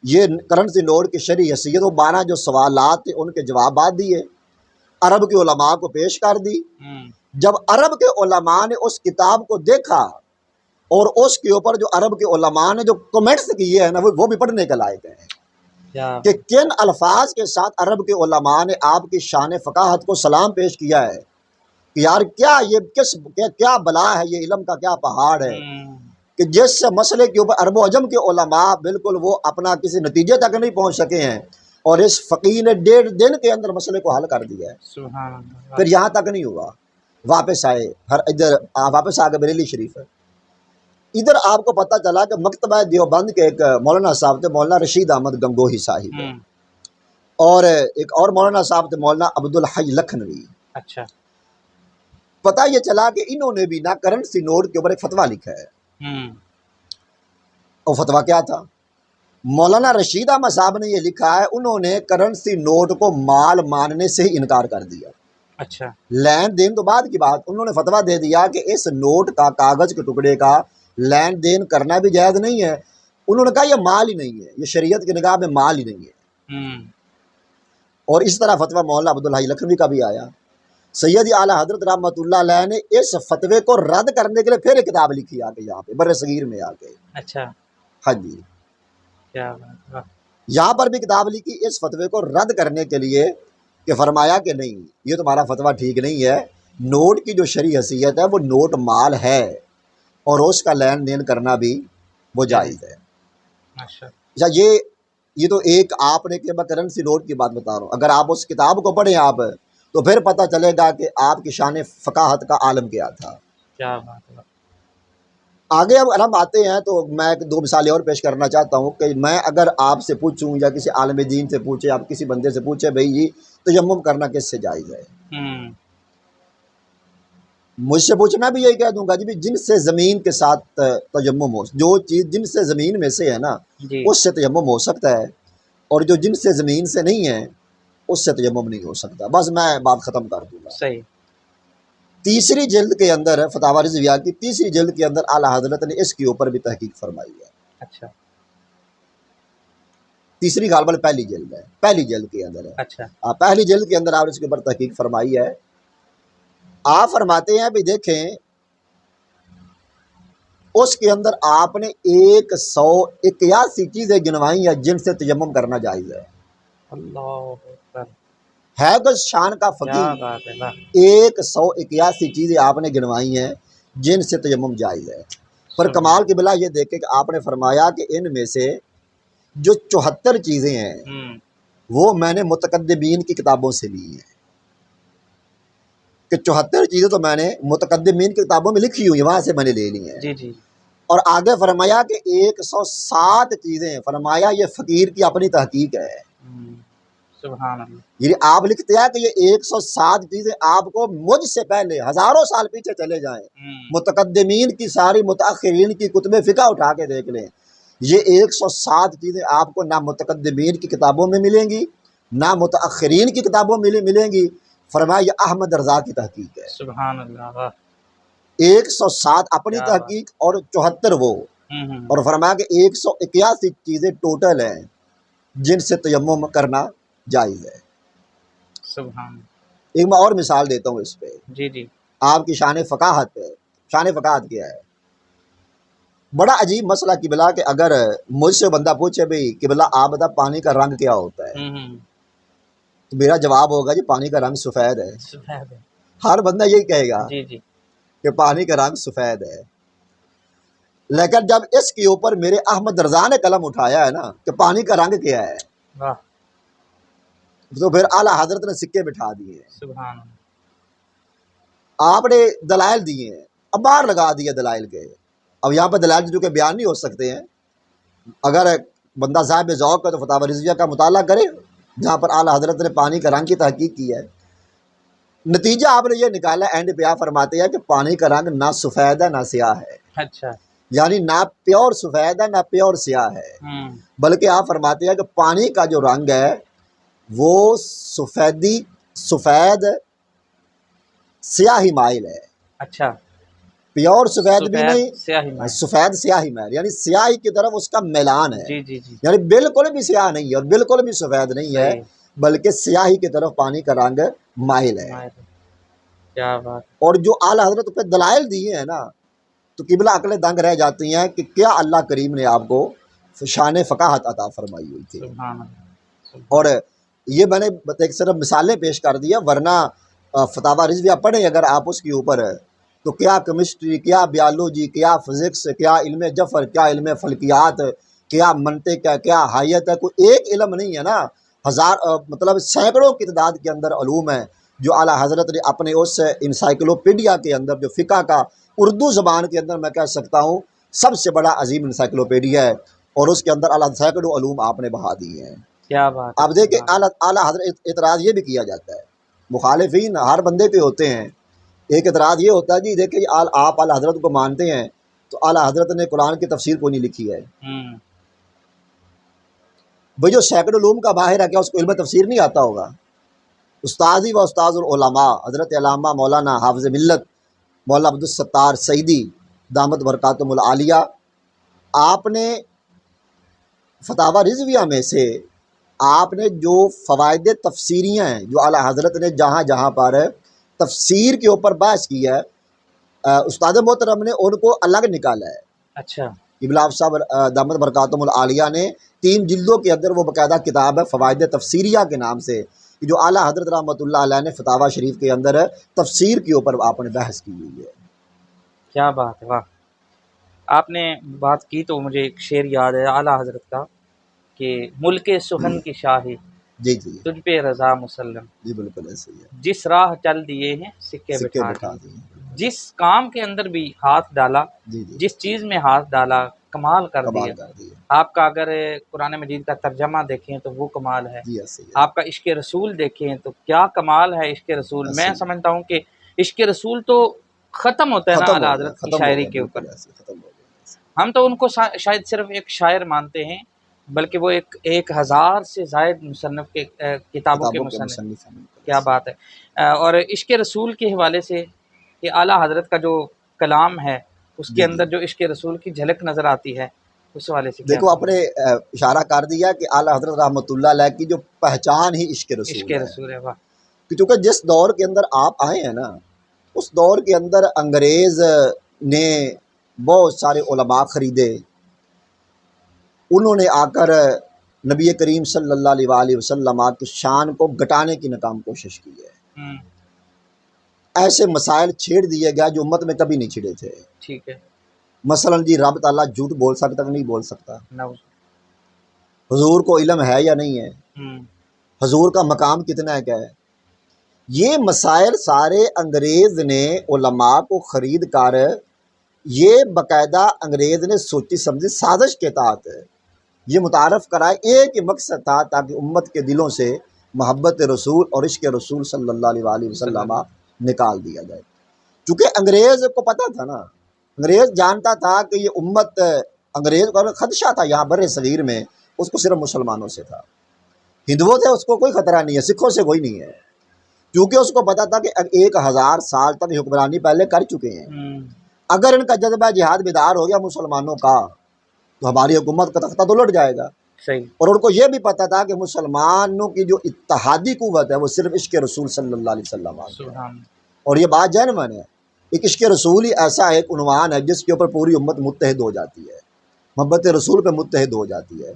یہ کرنسی نوٹ کی شرعی حیثیت و معنی جو سوالات تھے ان کے جوابات دیے، عرب کے علماء کو پیش کر دی۔ جب عرب کے علماء نے اس کتاب کو دیکھا اور اس کے اوپر جو عرب کے علماء نے جو کمنٹس کیے ہیں نا وہ بھی پڑھنے کے لائق ہیں کہ کن الفاظ کے ساتھ عرب کے علماء نے آپ کی شان فقاہت کو سلام پیش کیا ہے کہ یار کیا بلا ہے، یہ علم کا کیا پہاڑ ہے کہ جس مسئلے کے اوپر عرب و عجم کے علماء بالکل وہ اپنا کسی نتیجے تک نہیں پہنچ سکے ہیں اور اس فقیر نے 1.5 دن کے اندر مسئلے کو حل کر دیا ہے۔ سبحان اللہ۔ پھر یہاں تک نہیں ہوا، واپس آئے، ادھر واپس آ کے بریلی شریف ہے۔ ادھر آپ کو پتہ چلا کہ مکتبہ دیوبند کے ایک مولانا صاحب تھے، مولانا رشید احمد گنگوہی صاحب، اور ایک اور مولانا صاحب تھے مولانا عبدالحی لکھنوی۔ اچھا، پتہ یہ چلا کہ انہوں نے بھی نہ کرنسی نوٹ کے اوپر ایک فتویٰ لکھا ہے، اور فتویٰ کیا تھا؟ مولانا رشید احمد صاحب نے یہ لکھا ہے، انہوں نے کرنسی نوٹ کو مال ماننے سے ہی انکار کر دیا۔ اچھا، لین دین تو بعد کی بات، انہوں نے فتویٰ دے دیا کہ اس نوٹ کا، کاغذ کے ٹکڑے کا لین دین کرنا بھی جائز نہیں ہے۔ انہوں نے کہا یہ مال ہی نہیں ہے، یہ شریعت کی نگاہ میں مال ہی نہیں ہے۔ اور اس طرح فتویٰ مولانا عبدالحی لکھنوی کا بھی آیا۔ سید اعلیٰ حضرت رحمۃ اللہ علیہ نے اس فتوے کو رد کرنے کے لیے پھر ایک کتاب لکھی آ کے یہاں پہ بر صغیر میں آ کے۔ اچھا، ہاں جی، کیا بات ہے۔ یہاں پر بھی کتاب لکھی اس فتوے کو رد کرنے کے لیے کہ فرمایا کہ نہیں، یہ تمہارا فتویٰ ٹھیک نہیں ہے، نوٹ کی جو شرعی حیثیت ہے وہ نوٹ مال ہے اور اس کا لین دین کرنا بھی وہ جائز ہے۔ اچھا، یہ تو ایک آپ نے کہ میں کرنسی نوٹ کی بات بتا رہا ہوں، اگر آپ اس کتاب کو پڑھیں آپ تو پھر پتہ چلے گا کہ آپ کی شان فقاہت کا عالم کیا تھا۔ کیا بات ہے۔ آگے اب ہم آتے ہیں تو میں 2 مثالیں اور پیش کرنا چاہتا ہوں کہ میں اگر آپ سے پوچھوں یا کسی عالم دین سے پوچھے، آپ کسی بندے سے پوچھے بھئی یہ تیمم کرنا کس سے جائز ہے، مجھ سے پوچھے میں بھی یہی کہہ دوں گا جی جن سے زمین کے ساتھ تیمم ہو، جو چیز جن سے زمین میں سے ہے نا اس سے تیمم ہو سکتا ہے، اور جو جن سے زمین سے نہیں ہے اس سے تیمم نہیں ہو سکتا۔ بس میں بات ختم کر دوں گا۔ صحیح۔ تیسری جلد کے اندر فتاوی رضویہ کی تیسری جلد کے اندر اعلیٰ حضرت نے اس کے اوپر بھی تحقیق فرمائی ہے۔ اچھا، تیسری غالباً پہلی جلد ہے، پہلی جلد کے اندر ہے۔ اچھا، پہلی جلد کے اندر آپ اس کے اوپر تحقیق فرمائی ہے۔ آپ فرماتے ہیں بھی دیکھیں اس کے اندر آپ نے 181 چیزیں گنوائی ہیں جن سے تیمم کرنا جائز ہے۔ اللہ اکبر، ہے تو شان کا کیا فقیر، بات ہے۔ 181 چیزیں آپ نے گنوائی ہیں جن سے تیمم جائز ہے۔ پر کمال کی بلا یہ دیکھیں کہ آپ نے فرمایا کہ ان میں سے جو 74 چیزیں ہیں وہ میں نے متقدمین کی کتابوں سے لی ہیں، کہ 74 چیزیں تو میں نے متقدمین کی کتابوں میں لکھی ہوئی ہیں، وہاں سے میں نے لے لی ہیں۔ جی جی۔ اور آگے فرمایا کہ 107 چیزیں، فرمایا یہ فقیر کی اپنی تحقیق ہے۔ سبحان اللہ۔ یعنی آپ لکھتے ہیں کہ یہ 107 چیزیں آپ کو مجھ سے پہلے ہزاروں سال پیچھے چلے جائیں، متقدمین کی ساری متاخرین کی کتب فقہ اٹھا کے دیکھ لیں، یہ 107 چیزیں آپ کو نہ متقدمین کی کتابوں میں ملیں گی نہ متاخرین کی کتابوں میں ملیں گی۔ فرمایا یہ احمد رضا کی تحقیق ہے۔ سبحان اللہ۔ 107 اپنی تحقیق اور 74 وہ، اور فرمایا کہ 181 چیزیں ٹوٹل ہیں جن سے تیمم کرنا جائز ہے۔ سبحان۔ ایک میں اور مثال دیتا ہوں اس پہ، جی جی۔ آپ کی شان فقاہت ہے۔ شان فقاہت کیا ہے؟ بڑا عجیب مسئلہ قبلہ کہ اگر مجھ سے بندہ پوچھے بھئی قبلہ آپ بتا پانی کا رنگ کیا ہوتا ہے، تو میرا جواب ہوگا جی پانی کا رنگ سفید ہے۔ سفید ہے۔ ہر بندہ یہی کہے گا جی جی۔ کہ پانی کا رنگ سفید ہے، لیکن جب اس کے اوپر میرے احمد رضا نے قلم اٹھایا ہے نا کہ پانی کا رنگ کیا ہے، واہ، تو پھر اعلیٰ حضرت نے سکے بٹھا دیے ہیں۔ سبحان اللہ۔ آپ نے دلائل دیے ہیں، اب باہر لگا دیے دلائل کے، اب یہاں پہ دلائل جو کہ بیان نہیں ہو سکتے ہیں۔ اگر بندہ صاحب ذوق ہے تو فتاوی رضویہ کا مطالعہ کرے جہاں پر اعلیٰ حضرت نے پانی کا رنگ کی تحقیق کی ہے۔ نتیجہ آپ نے یہ نکالا، اینڈ پہ آپ فرماتے ہیں کہ پانی کا رنگ نہ سفید ہے نہ سیاہ ہے، اچھا۔ یعنی نہ پیور سفید ہے نہ پیور سیاہ ہے، بلکہ آپ فرماتے ہیں کہ پانی کا جو رنگ ہے وہ سفید سیاہی مائل ہے۔ اچھا۔ پیور سفید بھی نہیں، سیاہی میں، سفید سیاہی میل، یعنی سیاہی کی طرف اس کا میلان ہے، جی جی جی، یعنی بالکل بھی سیاہ نہیں ہے اور بالکل بھی سفید نہیں ہے، صحیح، بلکہ سیاہی کی طرف پانی کا رنگ مائل ہے۔ مائل، کیا بات، اور جو اعلیٰ حضرت پہ دلائل دیے ہیں نا، تو قبلہ عقلیں دنگ رہ جاتی ہیں کہ کیا اللہ کریم نے آپ کو شان فقاہت عطا فرمائی ہوئی تھی۔ سبحان اللہ، اور سبحان، یہ میں نے ایک صرف مثالیں پیش کر دیا، ورنہ فتاوی رضویہ پڑھیں اگر آپ اس کے اوپر، تو کیا کیمسٹری، کیا بیالوجی، کیا فزکس، کیا علم جفر، کیا علم فلکیات، کیا منطق ہے، کیا حیات ہے، کوئی ایک علم نہیں ہے نا، مطلب سینکڑوں کی تعداد کے اندر علوم ہیں جو اعلیٰ حضرت نے اپنے اس انسائکلوپیڈیا کے اندر، جو فقہ کا اردو زبان کے اندر میں کہہ سکتا ہوں سب سے بڑا عظیم انسائکلوپیڈیا ہے، اور اس کے اندر اعلیٰ سینکڑوں علوم آپ نے بہا دیے ہیں۔ کیا بات ہے، آپ دیکھیں سبحان اللہ، اعلیٰ حضرت اعتراض یہ بھی کیا جاتا ہے، مخالفین ہر بندے کے ہوتے ہیں، ایک اعتراض یہ ہوتا ہے جی دیکھیں آپ اعلیٰ حضرت کو مانتے ہیں تو اعلیٰ حضرت نے قرآن کی تفسیر کو نہیں لکھی ہے، بھئی جو سینکڑوں علوم کا باہر ہے کیا اس کو علم تفسیر نہیں آتا ہوگا؟ استاذی و استاذ العلماء حضرت علامہ مولانا حافظ ملت مولانا عبدالستار سعیدی دامت برکاتہم العالیہ، آپ نے فتاوی رضویہ میں سے آپ نے جو فوائد تفسیریاں ہیں جو اعلیٰ حضرت نے جہاں جہاں پر تفسیر کے اوپر بحث کی ہے، استاد محترم نے ان کو الگ نکالا ہے۔ اچھا، ابن صاحب دامت برکاتہم العالیہ نے 3 جلدوں کے اندر وہ باقاعدہ کتاب ہے فوائد تفسیریہ کے نام سے، جو اعلیٰ حضرت رحمۃ اللہ علیہ نے فتاوی شریف کے اندر تفسیر کے اوپر آپ نے بحث کی ہوئی ہے۔ کیا بات ہے، واہ، آپ نے بات کی تو مجھے ایک شعر یاد ہے اعلیٰ حضرت کا کہ ملک سخن کی شاہی جی جی تجھ پہ رضا مسلم، جی، بالکل ایسے ہی ہے، جس راہ چل دیے ہیں سکے سکے بٹھا بٹھا دیے، دیے، جس کام کے اندر بھی ہاتھ ڈالا، جی جی، جس چیز میں ہاتھ ڈالا کمال کر دیا۔ کمال کر دیے، آپ کا اگر قرآن مجید کا ترجمہ دیکھیں تو وہ کمال ہے، جی ایسے ہی ہے، آپ کا عشق رسول دیکھیں تو کیا کمال ہے عشق رسول۔ ایسے میں ہی ہے، سمجھتا ہوں کہ عشق رسول تو ختم ہوتا ہے نا ختم اعلیٰ ہو گیا، حضرت کی ختم ہو شاعری گیا، کے اوپر۔ بالکل ایسے ختم ہو گیا، ہم تو ان کو شاید صرف ایک شاعر مانتے ہیں، بلکہ وہ 1000 سے زائد مصنف کے کتابوں کے کتابوں کے مصنف۔ مصنف ہیں، بالکل کیا ایسے ہی بات ہے۔ اور عشق رسول کے حوالے سے کہ اعلیٰ حضرت کا جو کلام ہے اس ہے، کے جی اندر جی، جو عشق رسول کی جھلک نظر آتی ہے، اس حوالے سے کیا دیکھو آپ کہوں نے گے؟ اشارہ کر دیا کہ اعلیٰ حضرت رحمۃ اللہ علیہ کی جو پہچان ہی عشق عشق رسول ہے، رسول ہے، واہ، کہ چونکہ جس دور کے اندر آپ آئے ہیں نا، اس دور کے اندر انگریز نے بہت سارے علماء خریدے، انہوں نے آ کر نبی کریم صلی اللہ علیہ وآلہ وسلم کی شان کو گھٹانے کی ناکام کوشش کی ہے، ہوں، ایسے مسائل چھیڑ دیے گیا جو امت میں کبھی نہیں چھڑے تھے، ٹھیک ہے، مثلا جی رب تعالیٰ جھوٹ بول سکتا کہ نہیں بول سکتا، نعوذ، حضور کو علم ہے یا نہیں ہے، ہوں، حضور کا مقام کتنا ہے، کیا ہے، یہ مسائل سارے انگریز نے علماء کو خرید کر، یہ باقاعدہ انگریز نے سوچی سمجھی سازش کے تحت یہ متعارف کرائے، ایک ہی مقصد تھا تاکہ امت کے دلوں سے محبت رسول اور عشق رسول صلی اللہ علیہ وآلہ صلی وسلم اللہ، نکال دیا جائے، چونکہ انگریز کو پتہ تھا نا، انگریز جانتا تھا کہ یہ امت، انگریز کا خدشہ تھا یہاں بر صغیر میں، اس کو صرف مسلمانوں سے تھا، ہندوؤں سے اس کو کوئی خطرہ نہیں ہے، سکھوں سے کوئی نہیں ہے، کیونکہ اس کو پتا تھا کہ 1000 سال تک حکمرانی پہلے کر چکے ہیں، ہوں، اگر ان کا جذبہ جہاد بیدار ہو گیا مسلمانوں کا تو ہماری حکومت کا تختہ تو لٹ جائے گا، صحیح، اور ان کو یہ بھی پتا تھا کہ مسلمانوں کی جو اتحادی قوت ہے وہ صرف عشق رسول صلی اللہ علیہ وسلم آ گیا، سبحان، اور یہ بات جینوین ہے، ایک عشق رسول ہی ایسا ایک عنوان ہے جس کے اوپر پوری امت متحد ہو جاتی ہے، محبت رسول پہ متحد ہو جاتی ہے،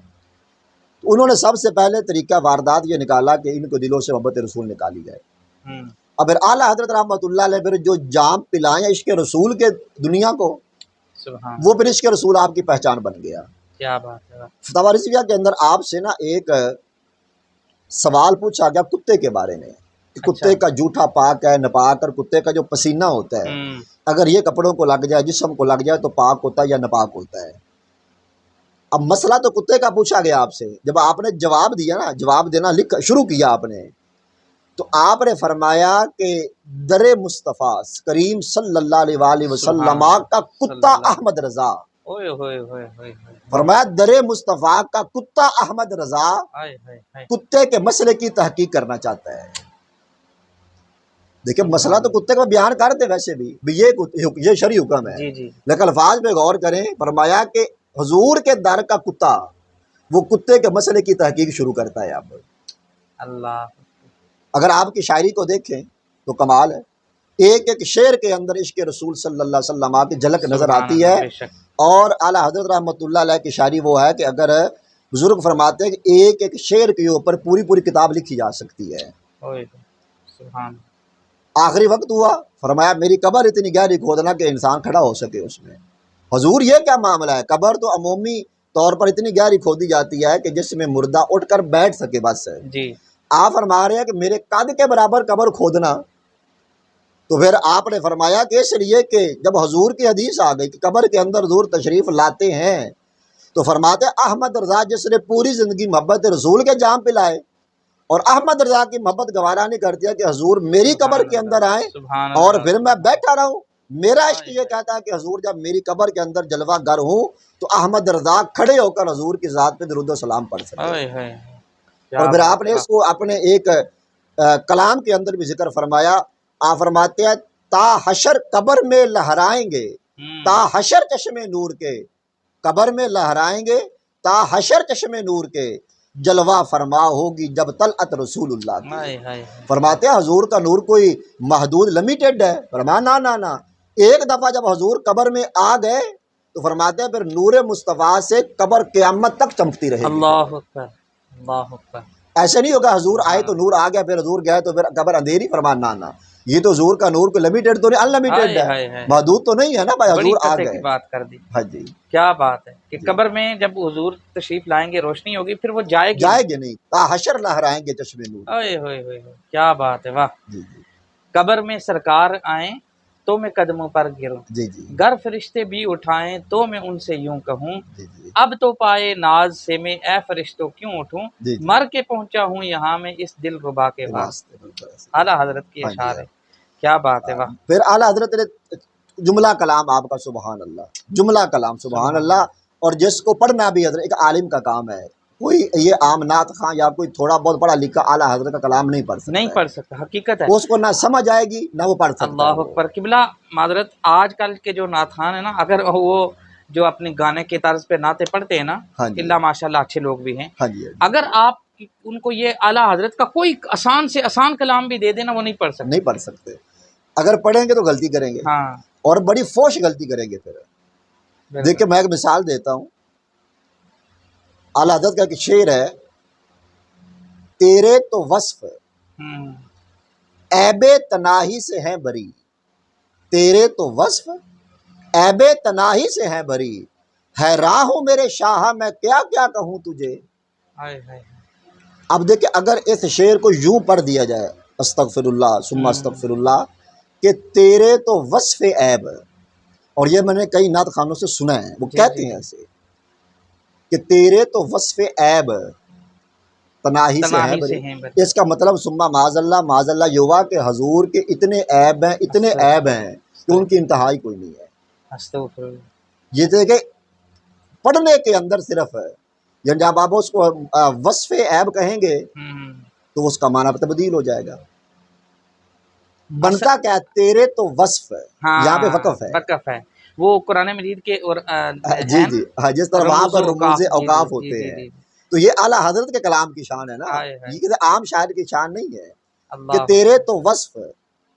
تو انہوں نے سب سے پہلے طریقہ واردات یہ نکالا کہ ان کو دلوں سے محبت رسول نکالی جائے، ہوں، اب پھر اعلیٰ حضرت رحمۃ اللہ علیہ پھر جو جام پلائیں عشق رسول کے دنیا کو، سبحان، وہ پھر عشق رسول آپ کی پہچان بن گیا۔ کیا بات ہے، واہ، فتاوی رضویہ کے اندر آپ سے نا ایک سوال پوچھا گیا کتے کے بارے میں، کہ اچھا، کتے کا جھوٹا پاک ہے نپاک، اور کتے کا جو پسینہ ہوتا ہے ہوں، اگر یہ کپڑوں کو لگ جائے، جسم کو لگ جائے تو پاک ہوتا ہے یا نپاک ہوتا ہے؟ اب مسئلہ تو کتے کا پوچھا گیا آپ سے، جب آپ نے جواب دیا نا، جواب دینا شروع کیا آپ نے، تو آپ نے فرمایا کہ در مصطفیٰ کریم صلی اللہ علیہ وآلہ سبحان وسلم اللہ، کا صلی کتا اللہ، احمد رضا، اوئے ہوئے ہوئے ہوئے ہوئے، فرمایا در مصطفیٰ کا کتا احمد رضا ہائے ہائے ہائے، کتے کے مسئلے کی تحقیق کرنا چاہتا ہے، دیکھیں مسئلہ تو کتے کا بیان کرتے ویسے بھی یہ شرعی حکم ہے، جی جی لیکن الفاظ پہ غور کریں. فرمایا کہ حضور کے در کا کتا وہ کتے کے مسئلے کی تحقیق شروع کرتا ہے. اب اللہ اگر آپ کی شاعری کو دیکھیں تو کمال ہے. ایک ایک شعر کے اندر عشق رسول صلی اللہ علیہ وسلم کی جھلک نظر سبحان آتی اللہ، ہے. بے شک. اور اعلیٰ حضرت رحمۃ اللہ علیہ کی شاعری وہ ہے کہ اگر بزرگ فرماتے ہیں کہ ایک ایک شعر کے اوپر پوری پوری کتاب لکھی جا سکتی ہے. اوئے سبحان. آخری وقت ہوا، فرمایا میری قبر اتنی گہری کھودنا کہ انسان کھڑا ہو سکے اس میں. حضور یہ کیا معاملہ ہے؟ قبر تو عمومی طور پر اتنی گہری کھودی جاتی ہے کہ جس میں مردہ اٹھ کر بیٹھ سکے بس. جی آپ فرما رہے ہیں کہ میرے قد کے برابر قبر کھودنا. تو پھر آپ نے فرمایا کہ اس لیے کہ جب حضور کی حدیث آ گئی کہ قبر کے اندر حضور تشریف لاتے ہیں تو فرماتے احمد رضا جس نے پوری زندگی محبت رسول کے جام پلائے، اور احمد رضا کی محبت گوارا نہیں کرتی ہے کہ حضور میری قبر کے اندر آئیں سبحان اور اللہ. پھر میں بیٹھا رہوں. میرا عشق یہ کہتا ہے کہ حضور جب میری قبر کے اندر جلوہ گر ہوں تو احمد رضا کھڑے ہو کر حضور کی ذات پہ درود و سلام پڑھ سکے. اوئے ہوئے اور پھر آپ نے اس کو اپنے ایک کلام کے اندر بھی ذکر فرمایا. آپ فرماتے ہیں تا حشر قبر میں لہرائیں گے، تا حشر چشم نور کے، قبر میں لہرائیں گے تا حشر چشم نور کے، جلوہ فرما ہوگی جب طلعت رسول اللہ کی. فرماتے ہیں حضور کا نور کوئی محدود لمیٹڈ ہے؟ فرمایا نا. ایک دفعہ جب حضور قبر میں آ گئے تو فرماتے ہیں پھر نور مصطفیٰ سے قبر قیامت تک چمکتی رہے گی. اللہ اکبر اللہ اکبر. ایسے نہیں ہوگا حضور آئے تو نور آ گیا پھر حضور گئے تو پھر قبر اندھیری. فرمانا نا، یہ تو حضور کا نور کو لمیٹڈ تو نہیں، ان لمیٹڈ ہے، محدود تو نہیں ہے نا بھائی. حضور آ گئے. بات کر دی. ہاں جی کیا بات ہے کہ قبر میں جب حضور تشریف لائیں گے روشنی ہوگی، پھر وہ جائے گے نہیں، تا حشر لہرائیں گے چشم نور. اوئے ہوئے ہوئے کیا بات ہے، واہ. جی قبر میں سرکار آئیں تو میں قدموں پر گروں، جی گر فرشتے بھی اٹھائیں تو میں ان سے یوں کہوں، جی اب تو پائے ناز سے میں اے فرشتوں کیوں اٹھوں، جی مر کے پہنچا ہوں یہاں میں اس دل ربا کے واسطے. اعلیٰ حضرت کی اشعار ہے. کیا بات ہے، واہ. پھر اعلیٰ حضرت نے جملہ کلام آپ کا سبحان اللہ، جملہ کلام سبحان اللہ. اور جس کو پڑھنا بھی حضرت ایک عالم کا کام ہے. کوئی یہ عام نعت خواں یا کوئی تھوڑا بہت پڑھا لکھا اعلیٰ حضرت کا کلام نہیں پڑھ سکتا. حقیقت ہے. اس کو نہ سمجھ آئے گی نہ وہ پڑھ سکتا. اللہ اکبر. قبلہ معذرت، آج کل کے جو نعت خوان ہیں نا، اگر وہ جو اپنے گانے کے طرز پہ نعتیں پڑھتے ہیں نا، اللہ ماشاء اللہ اچھے لوگ بھی ہیں، اگر آپ ان کو یہ اعلیٰ حضرت کا کوئی آسان سے آسان کلام بھی دے دینا وہ نہیں پڑھ سکتے. اگر پڑھیں گے تو غلطی کریں گے، اور بڑی فوش غلطی کریں گے. پھر دیکھیں میں ایک مثال دیتا ہوں. اعلیٰ حضرت کا ایک شعر ہے، تیرے تو وصف عیب تناہی سے ہیں بری، تیرے تو وصف عیب تناہی سے ہیں بری، ہے راہ میرے شاہ میں کیا کیا کہوں تجھے. اب دیکھیں اگر اس شعر کو یوں پڑھ دیا جائے، استغفر اللہ ثم استغفر اللہ، کہ تیرے تو وصف عیب، اور یہ میں نے کئی نعت خوانوں سے سنا ہے وہ کہتے ہیں ایسے کہ تیرے تو وصف عیب تناہی سے ہیں بری. اس کا مطلب ثم معاذ اللہ یہ ہوا کہ حضور کے اتنے عیب ہیں، اتنے عیب ہیں کہ ان کی انتہائی کوئی نہیں ہے. یہ دیکھیں پڑھنے کے اندر صرف ہے، یعنی جب آپ اس کو وصف عیب کہیں گے تو اس کا معنی تبدیل ہو جائے گا. بنتا کیا ہے؟ تیرے تو وصف ہے، یہاں پہ وقف ہے. وہ قرآن مجید کے اور جی ہاں، جس طرح وہاں پر رموز اوقاف ہوتے ہیں. تو یہ اعلیٰ حضرت کے کلام کی شان ہے نا، یہ کسی عام شاعر کی شان نہیں ہے کہ تیرے تو وصف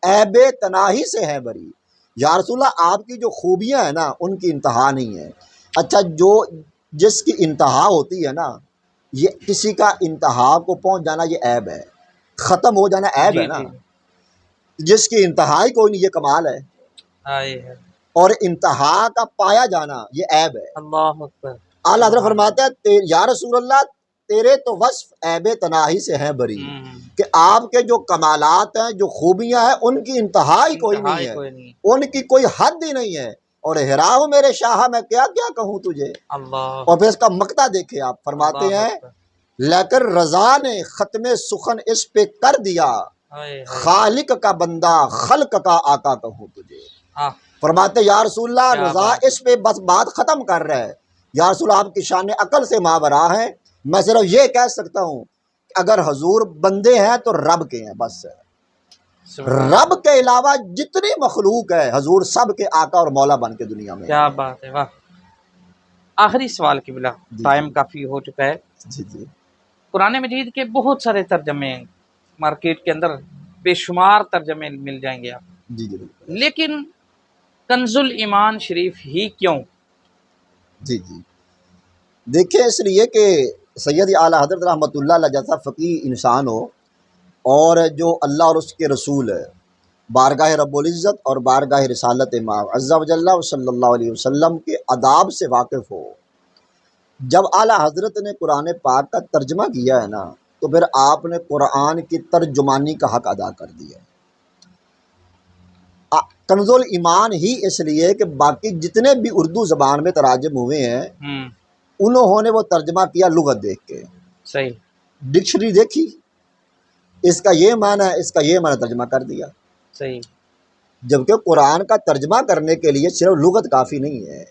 عیب تناہی سے ہے بری. یا رسول اللہ آپ کی جو خوبیاں ہیں نا ان کی انتہا نہیں ہے. اچھا جو جس کی انتہا ہوتی ہے نا، یہ کسی کا انتہا کو پہنچ جانا یہ عیب ہے، ختم ہو جانا عیب ہے نا. جس کی انتہائی کوئی نہیں یہ کمال ہے، اور انتہا کا پایا جانا یہ عیب ہے. اللہ اکبر. اعلیٰ حضرت فرماتے ہیں یا رسول اللہ تیرے تو وصف عیب تناہی سے ہیں بری، کہ آپ کے جو کمالات ہیں جو خوبیاں ہیں ان کی انتہائی کوئی نہیں ہے، ان کی کوئی حد ہی نہیں ہے. اور ہراؤ میرے شاہ میں کیا کیا کہوں تجھے. اور پھر اس کا مقطع دیکھیں آپ، فرماتے ہیں لیکن رضا نے ختم سخن اس پہ کر دیا، خالق کا بندہ خلق کا آقا کہوں تجھے. فرماتے یا رسول اللہ رضا اس پہ بس بات ختم کر رہے ہیں. یا رسول اللہ آپ کی شان عقل سے ماورا ہے. میں صرف یہ کہہ سکتا ہوں کہ اگر حضور بندے ہیں تو رب کے ہیں بس. رب کے علاوہ جتنی مخلوق ہے حضور سب کے آقا اور مولا بن کے دنیا میں کیا بات ہے، واہ۔ آخری سوال کی بلا، جی ٹائم کافی ہو چکا ہے۔ جی جی قرآن مجید کے بہت سارے ترجمے ہیں، مارکیٹ کے اندر بے شمار ترجمے مل جائیں گے آپ، جی جی بالکل لیکن کنز الایمان شریف ہی کیوں؟ جی جی دیکھیں، اس لیے کہ سید اعلیٰ حضرت رحمۃ اللہ علیہ جیسا فقیہ انسان ہو، اور جو اللہ اور اس کے رسول ہے، بارگاہ رب العزت اور بارگاہ رسالت امام عز و جل صلی اللہ علیہ وسلم کے آداب سے واقف ہو۔ جب اعلیٰ حضرت نے قرآن پاک کا ترجمہ کیا ہے نا، تو پھر آپ نے قرآن کی ترجمانی کا حق ادا کر دیا ہے۔ کنز الایمان ہی اس لیے کہ باقی جتنے بھی اردو زبان میں تراجم ہوئے ہیں، انہوں نے وہ ترجمہ کیا لغت دیکھ کے، صحیح، ڈکشنری دیکھی، اس کا یہ معنی ہے، اس کا یہ معنی، ترجمہ کر دیا۔ صحیح، جبکہ قرآن کا ترجمہ کرنے کے لیے صرف لغت کافی نہیں ہے،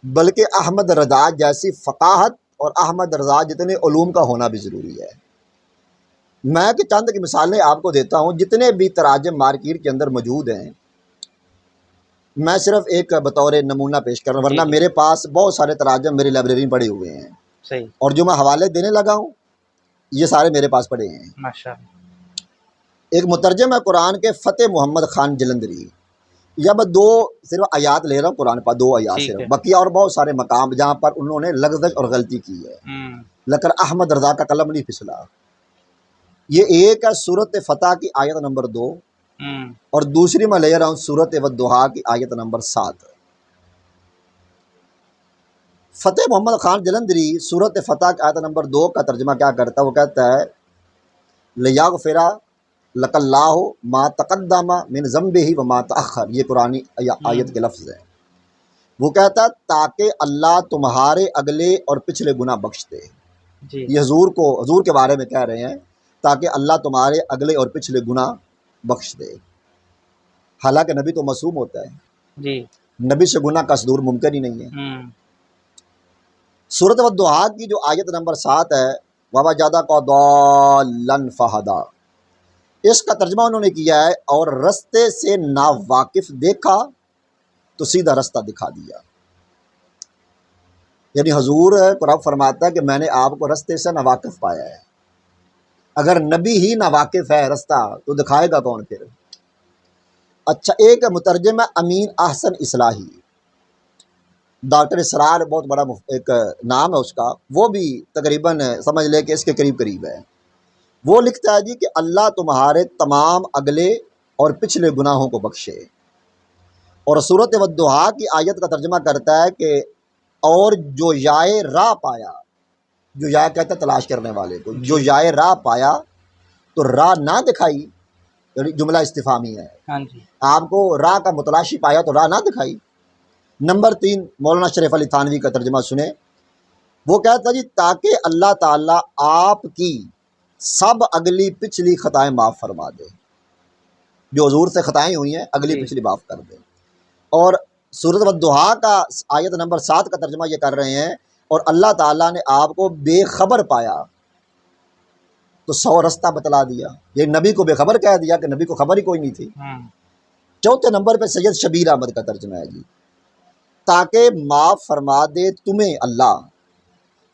بلکہ احمد رضا جیسی فقاہت اور احمد رضا جتنے علوم کا ہونا بھی ضروری ہے۔ میں کہ چند کی مثالیں آپ کو دیتا ہوں، جتنے بھی تراجم مارکیٹ کے اندر موجود ہیں، میں صرف ایک بطور نمونہ پیش کر رہا ہوں، ورنہ جی، میرے پاس بہت سارے تراجم میری لائبریری میں پڑے ہوئے ہیں، صحیح، اور جو میں حوالے دینے لگا ہوں یہ سارے میرے پاس پڑے ہیں۔ ماشاء اللہ، ایک مترجم ہے قرآن کے فتح محمد خان جلندری، یا میں دو صرف آیات لے رہا ہوں قرآن پاک، دو آیات ٹھیک صرف، ہے، باقی اور بہت سارے مقام جہاں پر انہوں نے لغزش اور غلطی کی ہے، لیکن احمد رضا کا قلم نہیں پھسلا۔ یہ ایک ہے سورت فتح کی آیت نمبر 2، اور دوسری میں لے رہا ہوں سورت والضحیٰ کی آیت نمبر 7۔ فتح محمد خان جلندری سورت فتح کی آیت نمبر 2 کا ترجمہ کیا کرتا ہے؟ وہ کہتا ہے لیغفر لک اللہ ما تقدم من ذنبہ وما تأخر، یہ قرآنی آیت کے لفظ ہیں۔ وہ کہتا ہے تاکہ اللہ تمہارے اگلے اور پچھلے گناہ بخش دے۔ جی، یہ حضور کے بارے میں کہہ رہے ہیں، تاکہ اللہ تمہارے اگلے اور پچھلے گناہ بخش دے۔ حالانکہ نبی تو معصوم ہوتا ہے، جی، نبی سے گناہ کا صدور ممکن ہی نہیں ہے۔ سورۃ والضحیٰ کی جو آیت نمبر 7 ہے، وَوَجَدَكَ ضَالًّا فَہَدَىٰ، اس کا ترجمہ انہوں نے کیا ہے اور رستے سے ناواقف دیکھا تو سیدھا رستہ دکھا دیا۔ یعنی حضور رب فرماتا ہے کہ میں نے آپ کو رستے سے ناواقف پایا ہے۔ اگر نبی ہی ناواقف ہے رستہ تو دکھائے گا کون پھر؟ اچھا، ایک مترجم ہے امین احسن اصلاحی، ڈاکٹر اسرار بہت بڑا ایک نام ہے اس کا، وہ بھی تقریباً سمجھ لے کہ اس کے قریب قریب ہے۔ وہ لکھتا ہے جی کہ اللہ تمہارے تمام اگلے اور پچھلے گناہوں کو بخشے، اور سورۃ والضحیٰ کی آیت کا ترجمہ کرتا ہے کہ اور جو یائے راہ پایا، جو یائے کہتا ہے تلاش کرنے والے کو، جو یائے راہ پایا تو راہ نہ دکھائی، یعنی جملہ استفہامی ہے، ہاں جی، آپ کو راہ کا متلاشی پایا تو راہ نہ دکھائی۔ نمبر 3 مولانا شریف علی تھانوی کا ترجمہ سنیں، وہ کہتا جی تاکہ اللہ تعالیٰ آپ کی سب اگلی پچھلی خطائیں معاف فرما دے، جو حضور سے خطائیں ہوئی ہیں اگلی جی، پچھلی معاف کر دے۔ اور سورۃ والضحیٰ کا آیت نمبر 7 کا ترجمہ یہ کر رہے ہیں، اور اللہ تعالیٰ نے آپ کو بے خبر پایا تو 100 رستہ بتلا دیا۔ یہ نبی کو بے خبر کہہ دیا کہ نبی کو خبر ہی کوئی نہیں تھی۔ چوتھے نمبر پہ سید شبیر احمد کا ترجمہ ہے جی، تاکہ معاف فرما دے تمہیں اللہ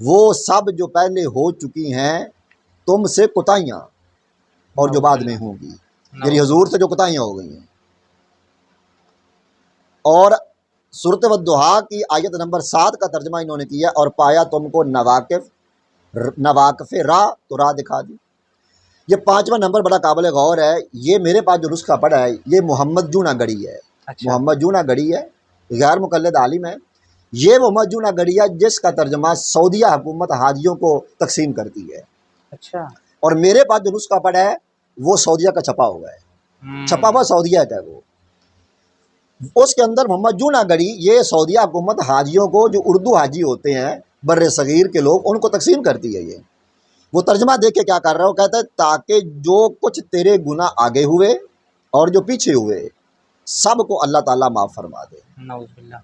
وہ سب جو پہلے ہو چکی ہیں تم سے کوتاہیاں، اور جو بعد میں ہوں گی، یعنی حضور سے جو کوتاہیاں ہو گئی ہیں۔ اور سورۃ والضحیٰ کی آیت نمبر 7 کا ترجمہ انہوں نے کیا، اور پایا تم کو نواقف راہ تو راہ دکھا دی۔ یہ 5واں نمبر بڑا قابل غور ہے، یہ میرے پاس جو نسخہ پڑا ہے یہ محمد جونا گڑھی ہے، محمد جونا گڑھی ہے، غیر مقلد عالم ہے۔ یہ محمد جونا گڑھی ہے جس کا ترجمہ سعودیہ حکومت حاجیوں کو تقسیم کرتی ہے، اچھا، اور میرے پاس جو نسخہ پڑا ہے وہ سعودیہ کا چھپا ہوا ہے، چھپا ہوا سعودیہ کا ہے وہ۔ اس کے اندر محمد جونا گڑھی یہ سعودیہ حکومت حاجیوں کو، جو اردو حاجی ہوتے ہیں بر صغیر کے لوگ، ان کو تقسیم کرتی ہے۔ یہ وہ ترجمہ دیکھ کے کیا کر رہا ہے، وہ کہتا ہے تاکہ جو کچھ تیرے گناہ آگے ہوئے اور جو پیچھے ہوئے سب کو اللہ تعالیٰ معاف فرما دے۔ نعوذ باللہ۔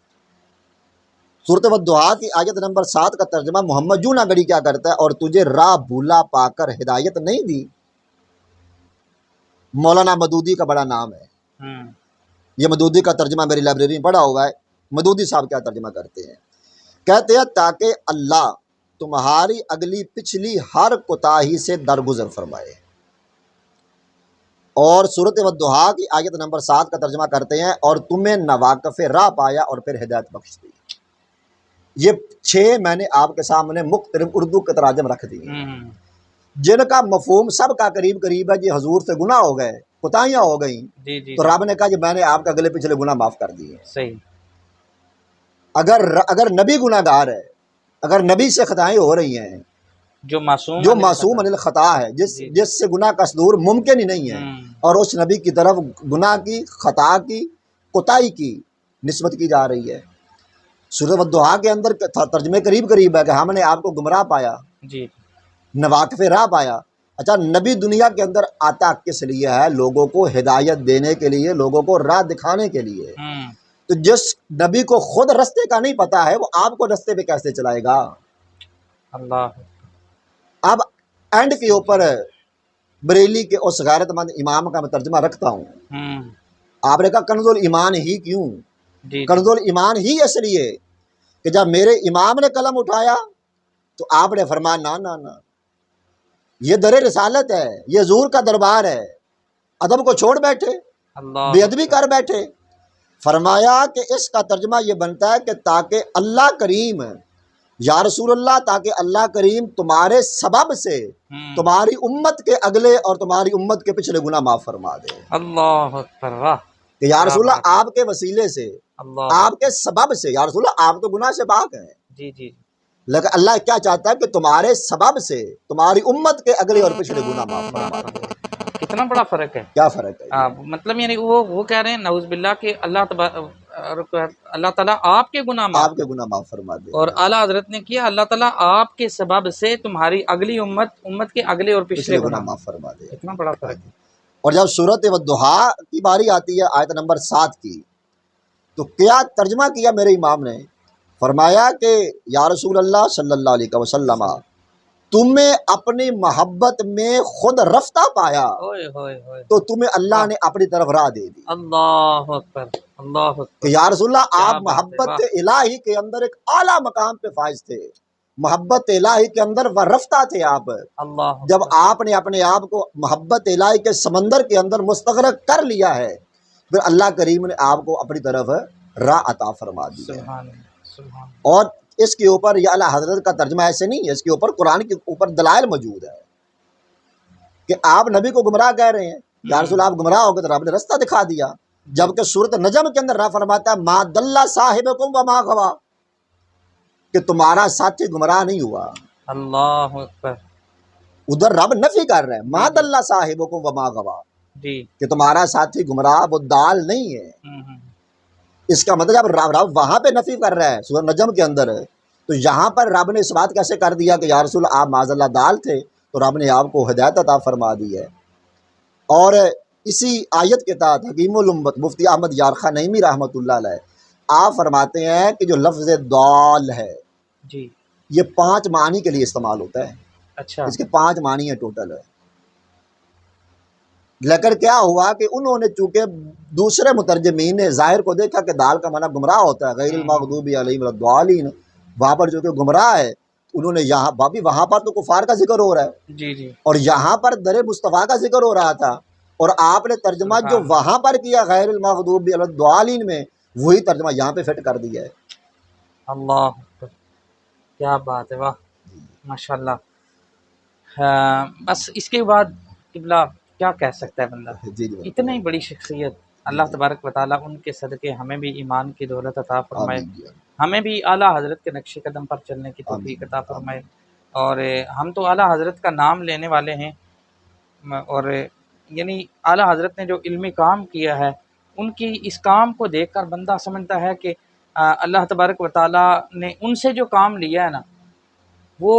سورۃ والضحیٰ کی آیت نمبر 7 کا ترجمہ محمد جونا گڑھی کیا کرتا ہے، اور تجھے راہ بھولا پا کر ہدایت نہیں دی، مولانا مدودی کا بڑا نام ہے، ہوں، یہ مدودی کا ترجمہ میری لائبریری میں پڑا ہوا ہے۔ مدودی صاحب کیا ترجمہ کرتے ہیں، کہتے ہیں تاکہ اللہ تمہاری اگلی پچھلی ہر کوتاہی سے درگزر فرمائے۔ اور سورۃ والضحیٰ کی آیت نمبر 7 کا ترجمہ کرتے ہیں اور تمہیں نواقف راہ پایا اور پھر ہدایت بخش دی۔ یہ 6 میں نے آپ کے سامنے مختلف اردو کے تراجم رکھ دیے ہیں، ہوں، جن کا مفہوم سب کا قریب قریب ہے، یہ حضور سے گناہ ہو گئے، کوتاہیاں ہو گئیں، جی جی تو جی، رب نے کہا کہ میں نے آپ کے اگلے پچھلے گناہ معاف کر دیے۔ صحیح، اگر نبی گناہ گار ہے، اگر نبی سے خطائیں ہو رہی ہیں، جو معصوم جو عن معصوم الخطا، عن الخطا ہے، جی، جس سے گناہ کا صدور ممکن ہی نہیں ہے، ہوں، اور اس نبی کی طرف گناہ کی، خطا کی، کوتاہی کی نسبت کی جا رہی ہے۔ سورۃ والضحیٰ کے اندر ترجمے قریب قریب ہے کہ ہم نے آپ کو گمراہ پایا، جی، نواقف راہ پایا۔ اچھا، نبی دنیا کے اندر آتا کس لیے ہے؟ لوگوں کو ہدایت دینے کے لیے، لوگوں کو راہ دکھانے کے لیے۔ ہوں، تو جس نبی کو خود رستے کا نہیں پتا ہے، وہ آپ کو رستے پہ کیسے چلائے گا؟ اللہ، اب اینڈ کے جی اوپر بریلی کے اس غیرت مند امام کا میں ترجمہ رکھتا ہوں۔ ہوں، آپ نے کہا کنز الایمان ہی کیوں؟ جی جی، کنز الایمان ہی اس لیے کہ جب میرے امام نے قلم اٹھایا تو آپ نے فرمایا نا نا نا، یہ در رسالت ہے، یہ حضور کا دربار ہے، ادب کو چھوڑ بیٹھے، اللہ بے ادبی اکبر، کر بیٹھے۔ فرمایا کہ اس کا ترجمہ یہ بنتا ہے کہ تاکہ اللہ کریم، یا رسول اللہ، تاکہ اللہ کریم تمہارے سبب سے ہوں، تمہاری امت کے اگلے اور تمہاری امت کے پچھلے گناہ معاف فرما دے۔ اللہ اکبر، واہ، کہ یا کیا رسول بات اللہ ہے، آپ کے وسیلے سے، اللہ آپ کے اکبر، سبب سے، یا رسول اللہ آپ تو گناہ سے پاک ہیں، جی جی، لیکن اللہ کیا چاہتا ہے کہ تمہارے سبب سے تمہاری امت کے اگلے اور پچھلے گناہ معاف فرما ماشاء دے۔ اللہ، کتنا بڑا فرق ہے۔ کیا فرق ہے یہ؟ مطلب یعنی وہ کہہ رہے ہیں نعوذ باللہ کہ اللہ تعالیٰ آپ کے گناہ معاف آپ کے کر دے، گناہ معاف فرما دے، اور اعلیٰ حضرت نے کیا اللہ تعالیٰ آپ کے سبب سے تمہاری اگلی امت کے اگلے اور پچھلے پچھلے گناہ گناہ، معاف فرما دے۔ کتنا بڑا ہاں فرق جی۔ ہے۔ اور جب سورۃ والضحیٰ کی باری آتی ہے آیت نمبر 7 کی، تو کیا ترجمہ کیا میرے امام نے؟ فرمایا کہ یا رسول اللہ صلی اللہ علیہ وسلم، تمہیں اپنی محبت میں خود رفتہ پایا اوئے ہوئے ہوئے، تو تمہیں اللہ واہ، نے اپنی طرف راہ دے دی۔ اللہ اکبر، اللہ کہ اکبر، یا رسول اللہ کیا آپ بات ہے، محبت واہ، الہی کے اندر ایک اعلیٰ مقام پہ فائز تھے، محبت الہی کے اندر وہ رفتہ تھے آپ۔ اللہ جب اکبر، آپ نے اپنے آپ کو محبت الہی کے سمندر کے اندر مستغرق کر لیا ہے، پھر اللہ کریم نے آپ کو اپنی طرف راہ عطا فرما دی ہے۔ سبحان اللہ، سبحان اللہ، اور اس کے اوپر یہ اعلیٰ حضرت کا ترجمہ ایسے نہیں ہے، اس کے اوپر قرآن کے اوپر دلائل موجود ہے کہ آپ نبی کو گمراہ کہہ رہے ہیں، یا رسول اللہ آپ گمراہ ہو گئے، تو رب نے رستہ دکھا دیا۔ جبکہ سورۃ نجم کے اندر رب فرماتا ہے ما دل صاحبکم وما غوی، کہ تمہارا ساتھی گمراہ نہیں ہوا۔ اللہ اکبر، ادھر رب نفی کر رہے ہیں ما جی دل صاحبکم وما غوی، جی، کہ تمہارا ساتھی گمراہ وہ دال نہیں ہے۔ ہوں، اس کا مطلب رب وہاں پہ نفی کر رہا ہے سورۃ نجم کے اندر، تو یہاں پر رب نے اس بات کیسے کر دیا کہ یا رسول آپ معاذ اللہ دال تھے، تو رب نے آپ کو ہدایت عطا فرما دی ہے۔ اور اسی آیت کے تحت حکیم الامت مفتی احمد یارخا نعیمی رحمۃ اللہ علیہ آپ فرماتے ہیں کہ جو لفظ دال ہے جی، یہ 5 معنی کے لیے استعمال ہوتا ہے، اچھا، اس کے 5 معنی ہیں ٹوٹل ہے۔ لیکن کیا ہوا کہ انہوں نے چونکہ دوسرے مترجمین نے ظاہر کو دیکھا کہ دال کا معنی گمراہ ہوتا ہے، غیر المغضوب علیہم ولا الضالین، وہاں پر جو کہ گمراہ ہے، انہوں نے یہاں بابی وہاں پر تو کفار کا ذکر ہو رہا ہے جی جی، اور یہاں پر در مصطفیٰ کا ذکر ہو رہا تھا، اور آپ نے ترجمہ جو سبحان وہاں پر کیا غیر المغضوب علی الضالین میں، وہی ترجمہ یہاں پہ فٹ کر دیا ہے۔ اللہ اکبر، کیا بات ہے، واہ، ماشاء اللہ۔ بس اس کے بعد قبلہ کیا کہہ سکتا ہے بندہ، جی جی اتنا ہی بڑی شخصیت، اللہ تبارک و تعالیٰ ان کے صدقے ہمیں بھی ایمان کی دولت عطا فرمائے، آمین جی، ہمیں بھی اعلیٰ حضرت کے نقش قدم پر چلنے کی توفیق آمین عطا فرمائے۔ آمین اور ہم تو اعلیٰ حضرت کا نام لینے والے ہیں، اور یعنی اعلیٰ حضرت نے جو علمی کام کیا ہے، ان کی اس کام کو دیکھ کر بندہ سمجھتا ہے کہ اللہ تبارک و تعالیٰ نے ان سے جو کام لیا ہے نا، وہ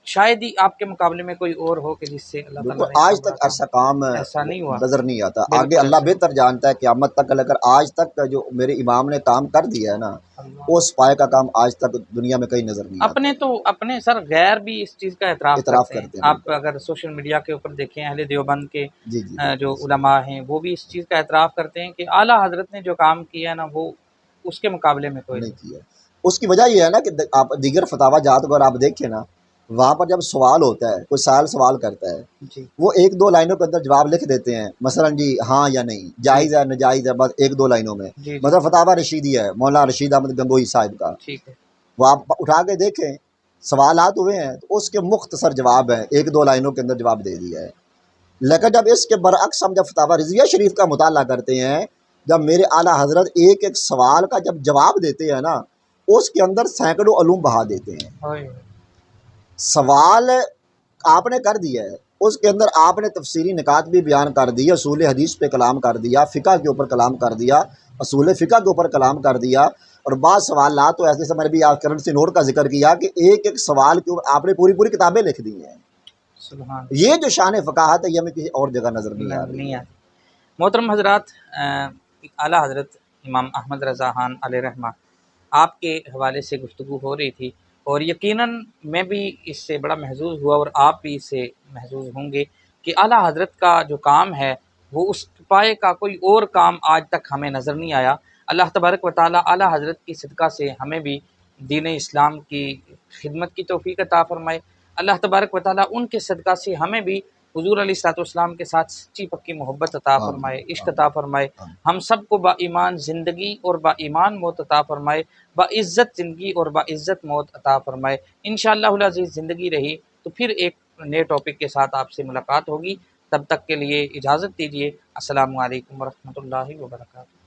شاید ہی آپ کے مقابلے میں کوئی اور ہو کہ جس سے اللہ بالکل تعالیٰ نے آج اتنا تک بڑا ایسا کام ایسا نہیں ہوا. نظر نہیں آتا. بالکل آگے اللہ ایسا بہتر جانتا ہے قیامت تک، لیکن آج تک کا جو میرے امام نے کام کر دیا ہے نا، اللہ. اس پائے کا کام آج تک دنیا میں کہیں نظر نہیں آتا. اپنے سر غیر بھی اس چیز کا اعتراف اعتراف کرتے ہیں. کرتے ہیں آپ بالکل. اگر سوشل میڈیا کے اوپر دیکھیں اہل دیوبند کے جی جی بالکل جو صحیح. علماء ہیں وہ بھی اس چیز کا اعتراف کرتے ہیں کہ اعلیٰ حضرت نے جو کام کیا ہے نا وہ اس کے مقابلے میں کوئی نہیں نہیں. کیا. اس کی وجہ یہ ہے نا کہ آپ دیگر فتاوا جات کو اگر آپ دیکھیں نا، وہاں پر جب سوال ہوتا ہے، کوئی سائل سوال کرتا ہے، جی وہ ایک دو لائنوں کے اندر جواب لکھ دیتے ہیں، مثلا جی ہاں یا نہیں، جی جائز ہے ناجائز ہے، بس ایک دو لائنوں میں. جی جی مثلا فتاوا رشیدی ہے مولانا رشید احمد گنگوئی صاحب کا، ٹھیک ہے. وہ آپ اٹھا کے دیکھیں، سوالات ہوئے ہیں تو اس کے مختصر جواب ہیں، ایک دو لائنوں کے اندر جواب دے دیا ہے. لیکن جب اس کے برعکس ہم جب فتاوا رضویہ شریف کا مطالعہ کرتے ہیں، جب میرے اعلیٰ حضرت ایک ایک سوال کا جب جواب دیتے ہیں نا، اس کے اندر سینکڑوں علوم بہا دیتے ہیں. ہوئے. سوال آپ نے کر دیا ہے، اس کے اندر آپ نے تفسیری نکات بھی بیان کر دی، اصول حدیث پہ کلام کر دیا، فقہ کے اوپر کلام کر دیا، اصول فقہ کے اوپر کلام کر دیا. اور بعض سوالات تو ایسے سے میں نے بھی آپ کرنسی نوٹ کا ذکر کیا کہ ایک ایک سوال کے اوپر آپ نے پوری کتابیں لکھ دی ہیں. سبحان یہ جو شان فقاہت ہے یہ ہمیں کسی اور جگہ نظر نہیں آ رہی نہیں ہے. آتی. محترم حضرات، اعلیٰ حضرت امام احمد رضا خان علیہ رحمہ آپ کے حوالے سے گفتگو ہو رہی تھی، اور یقیناً میں بھی اس سے بڑا محظوظ ہوا اور آپ بھی اس سے محظوظ ہوں گے کہ اعلیٰ حضرت کا جو کام ہے وہ اس پائے کا کوئی اور کام آج تک ہمیں نظر نہیں آیا. اللہ تبارک و تعالیٰ اعلیٰ حضرت کی صدقہ سے ہمیں بھی دین اسلام کی خدمت کی توفیق عطا فرمائے. اللہ تبارک و تعالیٰ ان کے صدقہ سے ہمیں بھی حضور علیہ الصلوۃ والسلام کے ساتھ سچی پکی محبت عطا فرمائے، آمین عشق عطا آمین فرمائے. آمین. ہم سب کو با ایمان زندگی اور با ایمان موت عطا فرمائے، با عزت زندگی اور با عزت موت عطا فرمائے. انشاءاللہ العزیز زندگی رہی تو پھر ایک نئے ٹاپک کے ساتھ آپ سے ملاقات ہوگی. تب تک کے لیے اجازت دیجیے. السلام علیکم ورحمۃ اللہ وبرکاتہ.